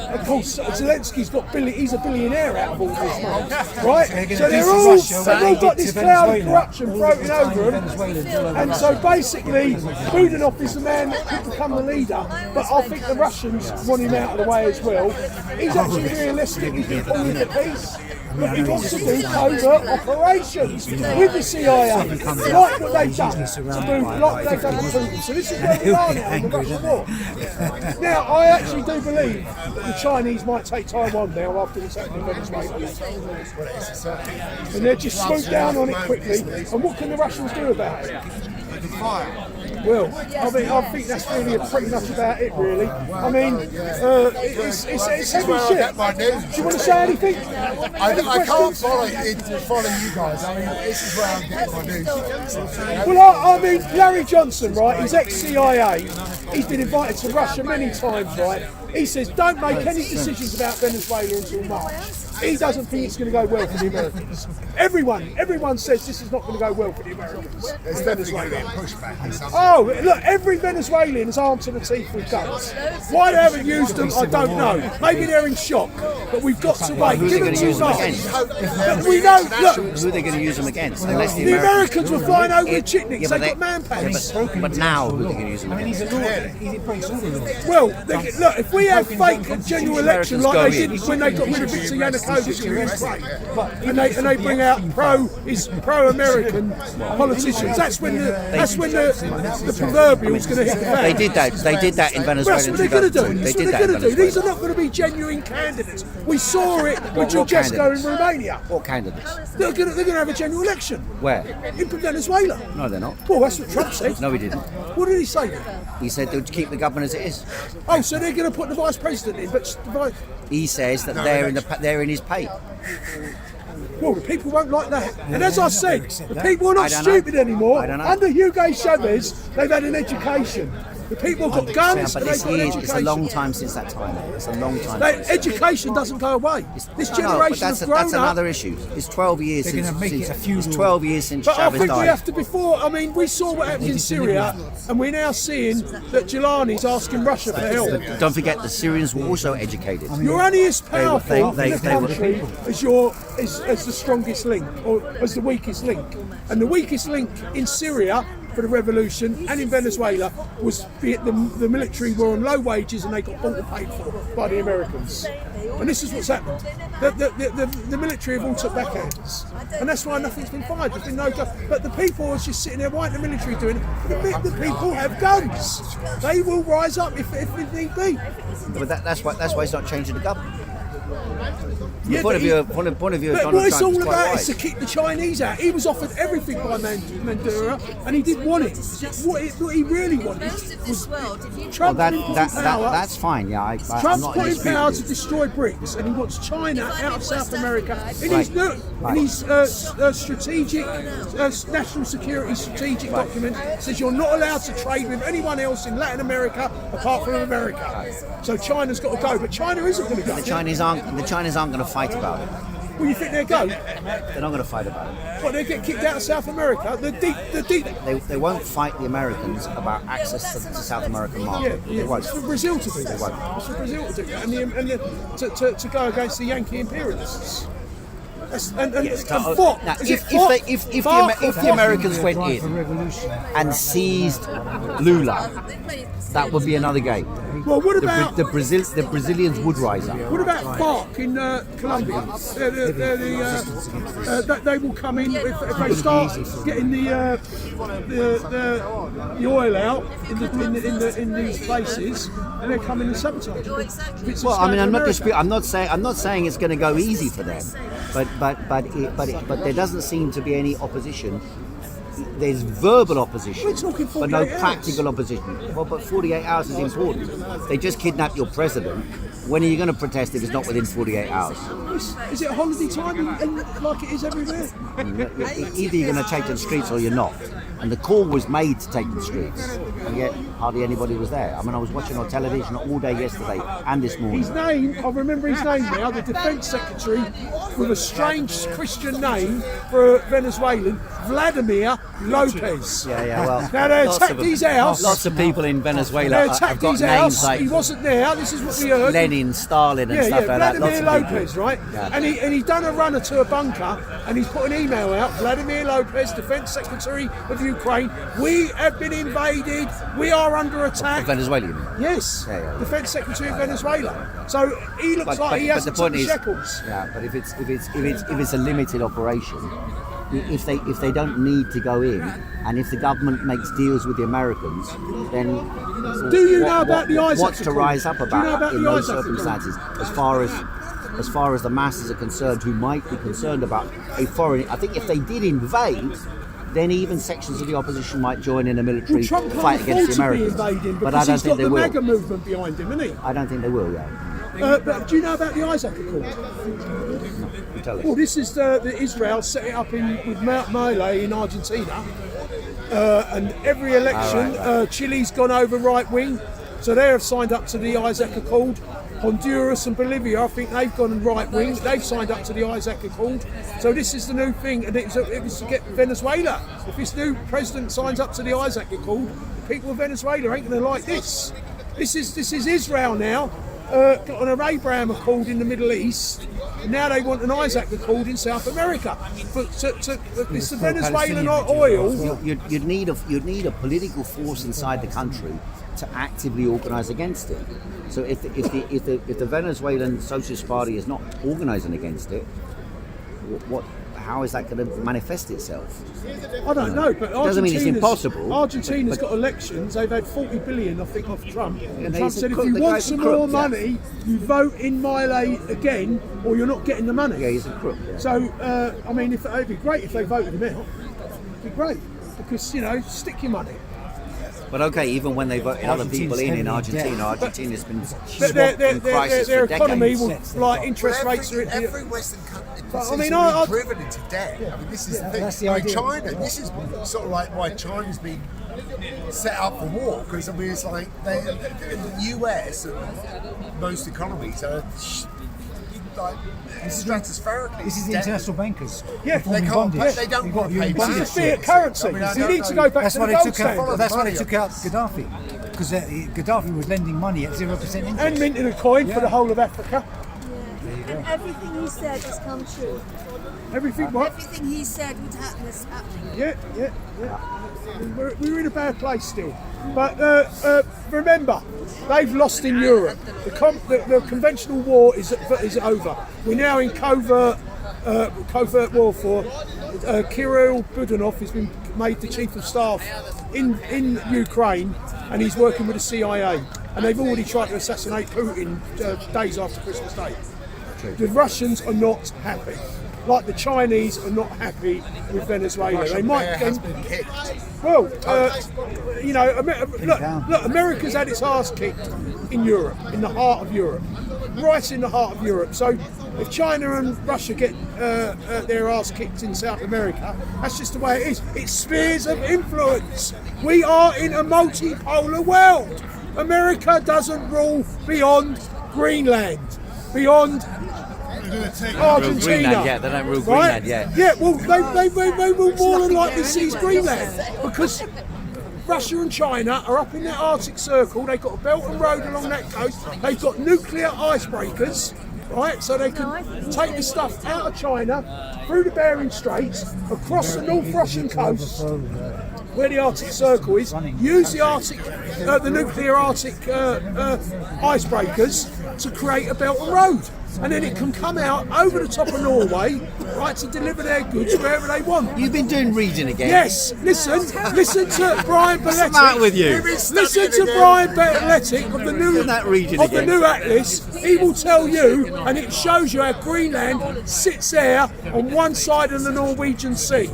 Of course, Zelensky's he's a billionaire out of all this money, right? So they've all got this cloud of corruption floating over them. And so basically, Budanov is the man that could become the leader, but I think the Russians want him out of the way as well. He's actually realistic, he's been pulling the piece. But he wants to do covert operations with the CIA, like what they've done to Putin. So this is where we are now in the Russian war. Now, I actually do believe that the Chinese might take Taiwan now after this happened in Venezuela. And they'll just swoop down on it quickly. And what can the Russians do about it? Well, I think that's really pretty much about it, really. I mean, it's heavy shit. Do you want to say anything? I can't follow you guys. I mean, this is where I'm getting my news. Well, I mean, Larry Johnson, right? He's ex-CIA. He's been invited to Russia many times, right? He says, don't make any decisions about Venezuela until March. He doesn't think it's going to go well for the Americans. Everyone says this is not going to go well for the Americans. There's definitely going to be a pushback. Oh, look, every Venezuelan is armed to the teeth with guns. Why they haven't used them, I don't know. Maybe they're in shock, but we've got to wait. Who's they going to use them against? We don't, look. Who are they going to use them against? Unless the Americans were flying over the Chitniks, they got man-pants. But now, who are they going to use them against? Well, look, if we have fake and genuine election like they did when they got rid of Viktor Yanukovych in Ukraine, and they bring out pro-American politicians, that's when the proverbial is going to hit the fan. They did that in Venezuela. That's what they're going to do. That's what they're going to do. These are not going to be genuine candidates. We saw it with Georgescu in Romania. What candidates? They're going to have a general election. Where? In Venezuela. No, they're not. Well, that's what Trump said. No, he didn't. What did he say then? He said they'll keep the government as it is. Oh, so they're going to put the vice president in, but he says that they're in his pay. Well, the people won't like that. And as I said, the people are not stupid anymore. Under Hugo Chavez, they've had an education. The people have got guns, but and they've got an education. It's a long time since that time. It's a long time. Education doesn't go away. This generation has grown up. That's another issue. It's 12 years since. It's 12 years since But Chavez I think died. we have to we saw what happened in Syria, and we're now seeing that Jelani's asking Russia for help. Don't forget, the Syrians were also educated. You're only as powerful in the country as the strongest link, or as the weakest link. And the weakest link in Syria for the revolution and in Venezuela was the military were on low wages and they got bought and paid for by the Americans. And this is what's happened. The military have all took backhands. And that's why nothing's been fired. There's been no go. But the people are just sitting there, why aren't the military doing it? The people have guns. They will rise up if need be. But that's why it's not changing the government. Yeah, point of view of but Donald what it's Trump all is quite about right. is to keep the Chinese out. He was offered everything by Maduro, and he didn't want it. What he really wanted was Trump. That's fine. Yeah, I'm Trump's not put in disputing power it. to destroy BRICS, and he wants China out of South America. In his strategic, national security strategic document, says you're not allowed to trade with anyone else in Latin America apart from America. So China's got to go, but China isn't going to go. The Chinese aren't going to fight about it. Well, you think they'll go? They're not going to fight about it. What, they get kicked out of South America? The deep. They won't fight the Americans about access to the South American market. Yeah. They won't. It's for Brazil to do that. It's for Brazil to do that, and to go against the Yankee imperialists. fought. Now, Is it if the Americans went in and seized Lula, that would be another game. Well, what about the Brazilians would rise up. What about FARC in Colombia? They will come in if they start getting the oil out in these places, and they're coming to sabotage. Well, I mean, I'm not saying it's going to go easy for them, but there doesn't seem to be any opposition. There's verbal opposition, but no practical opposition. Well, but 48 hours is important. They just kidnapped your president. When are you going to protest if it's not within 48 hours? Is it a holiday time like it is everywhere? Either you're going to take to the streets or you're not. And the call was made to take to the streets, and yet hardly anybody was there. I mean, I was watching on television all day yesterday and this morning. His name, I remember his name now, the Defence Secretary, with a strange Christian name for a Venezuelan, Vladimir Lopez. Yeah, well. Now they attacked his house. Lots of people in Venezuela They have attacked got his names house. like He wasn't there. This is what we heard. Lenin, Stalin, and stuff like that. Vladimir Lots of Lopez, people. right? Yeah. And he done a runner to a bunker, and he's put an email out. Vladimir Lopez, Defence Secretary of Ukraine. We have been invaded. We are under attack. Venezuela, you mean? Yes, Yeah. Defence Secretary of Venezuela. So he looks like he has the point some is, shekels. yeah. But if it's a limited operation, if they don't need to go in, and if the government makes deals with the Americans, then Do you know about the Isaac what's to Accord? rise up Do you know about about in the those Isaac Accord? circumstances? As far as the masses are concerned, who might be concerned about a foreign, I think if they did invade, then even sections of the opposition might join in a military Trump can't fight against the afford to be Americans. invading But I because don't he's think got they the will. MAGA movement behind him, isn't he? I don't think they will. Yeah. But do you know about the Isaac Accord? You tell us. Well, this is the Israel set it up with Mount Miley in Argentina, and every election, Chile's gone over right wing, so they have signed up to the Isaac Accord. Honduras and Bolivia, I think they've gone right wing. They've signed up to the Isaac Accord. So this is the new thing, and it was to get Venezuela. If this new president signs up to the Isaac Accord, the people of Venezuela ain't going to like this. This is Israel now. Got an Abraham Accord in the Middle East. Now they want an Isaac Accord in South America. But it's the Venezuelan oil. You'd need a political force inside the country to actively organise against it. So if the Venezuelan Socialist Party is not organising against it, how is that going to manifest itself? I don't know, but doesn't mean it's impossible. Argentina's got elections. They've had 40 billion, I think, off Trump. And Trump he's said, a if crook, you the want guy's a some crook, more yeah. money, you vote in Milei again, or you're not getting the money. Yeah, he's a crook. Yeah. So, I mean, it'd be great if they voted him out. It'd be great because stick your money. But okay, even when they voted other people in Argentina, Argentina's been swamped in crisis Their for economy decades. will, like interest rates are. Every Western country But, I mean, is driven into debt. I mean, this is the thing. that's the I mean, idea. China. This is sort of like why China's been set up for war, because I mean, it's like the US and most economies are like stratospherically. This is the international bankers. Yeah, They can't. They don't want to pay This back. is fiat currency. I mean, I You don't need to know. go back That's to why the they gold took standard. out. That's why they took out Gaddafi, because Gaddafi was lending money at 0% interest. And minting a coin for the whole of Africa. And everything he said has come true. Everything what? Everything he said would happen is happening. Yeah. We're in a bad place still. But remember, they've lost in Europe. The conventional war is over. We're now in covert warfare. Kirill Budanov has been made the chief of staff in Ukraine, and he's working with the CIA. And they've already tried to assassinate Putin days after Christmas Day. The Russians are not happy. Like the Chinese are not happy with Venezuela. They might. has been kicked. Well, look, America's had its arse kicked in Europe, in the heart of Europe, right in the heart of Europe. So if China and Russia get their arse kicked in South America, that's just the way it is. It's spheres of influence. We are in a multipolar world. America doesn't rule beyond Greenland, beyond Argentina. Greenland yet. They don't rule Right? Greenland yet. Yeah, well, they will more than likely seize Greenland because Russia and China are up in their Arctic Circle. They've got a belt and road along that coast. They've got nuclear icebreakers. right? So they can take the stuff out of China, through the Bering Straits, across the North Russian coast, where the Arctic Circle is, use the nuclear Arctic icebreakers to create a Belt and Road. And then it can come out over the top of Norway, right, to deliver their goods wherever they want. You've been doing reading again. Yes, listen to Brian Belletic. What's the matter with you? Listen to Brian Belletic of the new Atlas. He will tell you, and it shows you how Greenland sits there on one side of the Norwegian Sea.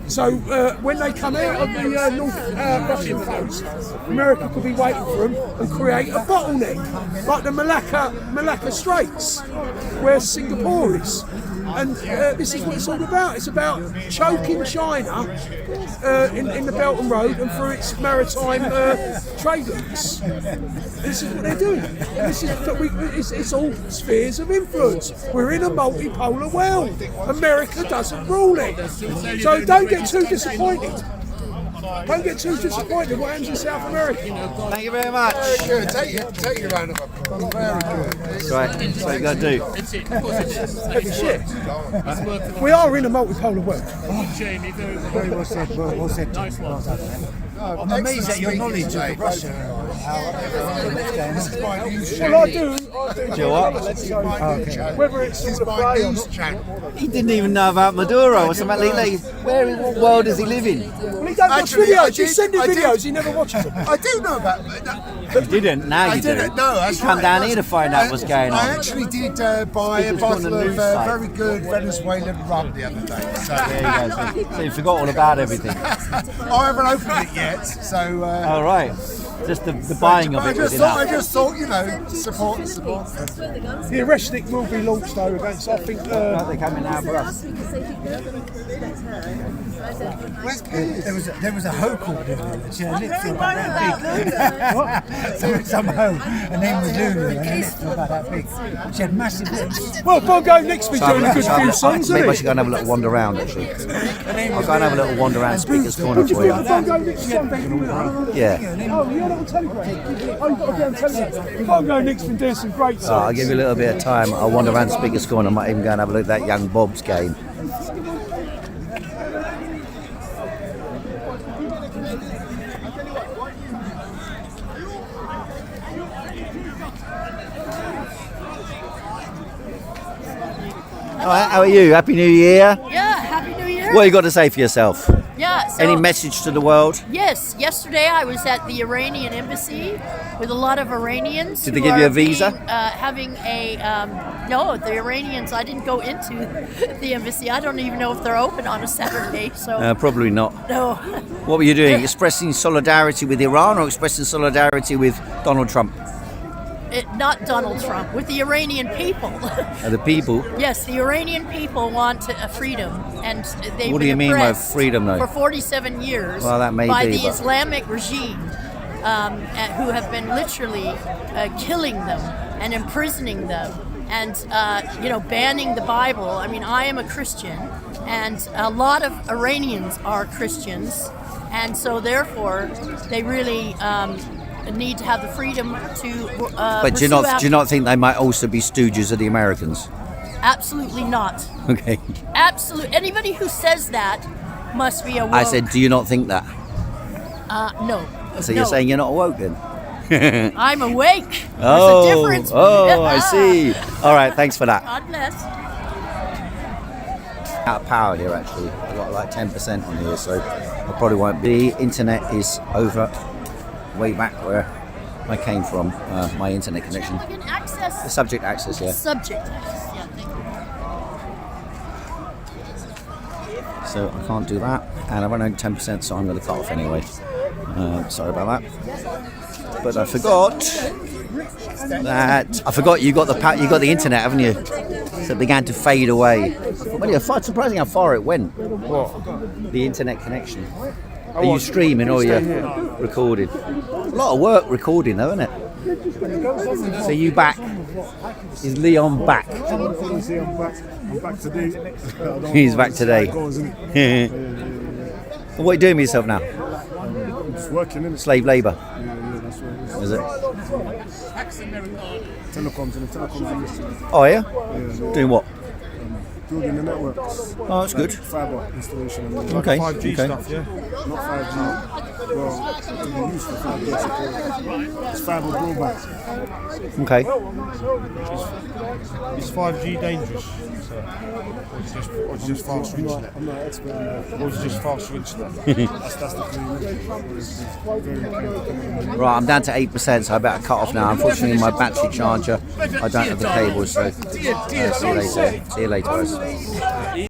So when they come out of the North Russian coast, America could be waiting for them and create a bottleneck, like the Malacca Straits, where Singapore is. And this is what it's all about. It's about choking China in the Belt and Road and through its maritime trade routes. This is what they're doing. It's all spheres of influence. We're in a multipolar world. America doesn't rule it. So don't get too disappointed. Don't get too disappointed what happens in South America. Thank you very much. Very good. Take your round of applause. Very good. That's right. That's what you got to do. Heavy shit. We are in a multipolar world. Very well said. Well said. I'm amazed at your knowledge of Russia. Well, I do. Do you know what? Whether it's This is all the my play or news not. channel. He didn't even know about Maduro or something like that. Where in what world does he live in? Well, he don't watch Actually, I videos. You did- send him I did- videos, he never watches them. I do know about. You didn't. Now you I do. didn't. No, that's you come right. down here to find out what's going I on. actually did buy a Speakers on the bottle of news site. very good Venezuelan rum the other day. So There you go. So you forgot all about everything. I haven't opened it yet. So. All right. Just the buying of I it was just thought, enough. support. The Areshnik will be launched though against, I think. They're coming now for us. Where's Piers? There was a hoe called Lulu. She had lips about that big. Some hoe. Her name was Lulu and her lips were about that big. She had massive lips. Well, Bongo Nick's been doing a good few songs, Maybe I hasn't should go and have a little wander around actually. I'll go and have a little wander around Speaker's Corner he? for you. Bongo Nick's song. Yeah. Oh, you're not on Telegram. Oh, you've got to be on Telegram. Bongo Nick's been doing some great songs. I'll give you a little bit of time. I'll wander around Speaker's Corner. I might even go and have a look at that young Bob's game. Alright, how are you? Happy New Year. Yeah, Happy New Year. What you got to say for yourself? Yeah. So, Any message to the world? Yes. Yesterday I was at the Iranian embassy with a lot of Iranians. Did they who give you a are visa? being, having a no, the Iranians. I didn't go into the embassy. I don't even know if they're open on a Saturday. So Probably not. no. What were you doing? Expressing solidarity with Iran or expressing solidarity with Donald Trump? Not Donald Trump, with the Iranian people. The people. Yes, the Iranian people want freedom, and they've What do been you mean by oppressed freedom, though? for 47 years Well, that may by be, the but- Islamic regime, who have been literally killing them and imprisoning them, and banning the Bible. I mean, I am a Christian, and a lot of Iranians are Christians, and so therefore they really need to have the freedom to. But do you not think they might also be stooges of the Americans? Absolutely not. Okay. Absolutely. Anybody who says that must be a woke. I said, do you not think that? No. So No. you're saying you're not awoke then? I'm awake. There's Oh, a difference. I see. All right, thanks for that. God bless. Out of power here actually. I've got like 10% on here, so I probably won't be. Internet is over way back where I came from, my internet connection. Like an access. The subject access, yeah. Subject. Yeah, thank you. So I can't do that, and I've only 10%, so I'm going to cut off anyway. Sorry about that. But I forgot you got the internet, haven't you? So it began to fade away. Well, it's surprising how far it went. What? The internet connection. Are you streaming or are you recording? A lot of work recording though, isn't it? So you back? Is Leon back? I'm back today. He's back today. What are you doing with yourself now? Just working in it. Slave labour. Yeah, that's right. Is it? Telecoms in the telecoms industry. Oh yeah? Yeah. Doing what? Building the networks. Oh, that's good. Fiber installation. And Okay. 5G okay. stuff, yeah. Not 5G. Well, it can be used for 5G support. It's fiber broadband. Okay. Is 5G dangerous? Or is it just fast for internet? I'm not an expert in that. Or is it just fast for internet? That's the thing. Right, I'm down to 8%, so I better cut off now. Unfortunately, my battery charger, I don't have the cable, so see you later. See you later, guys.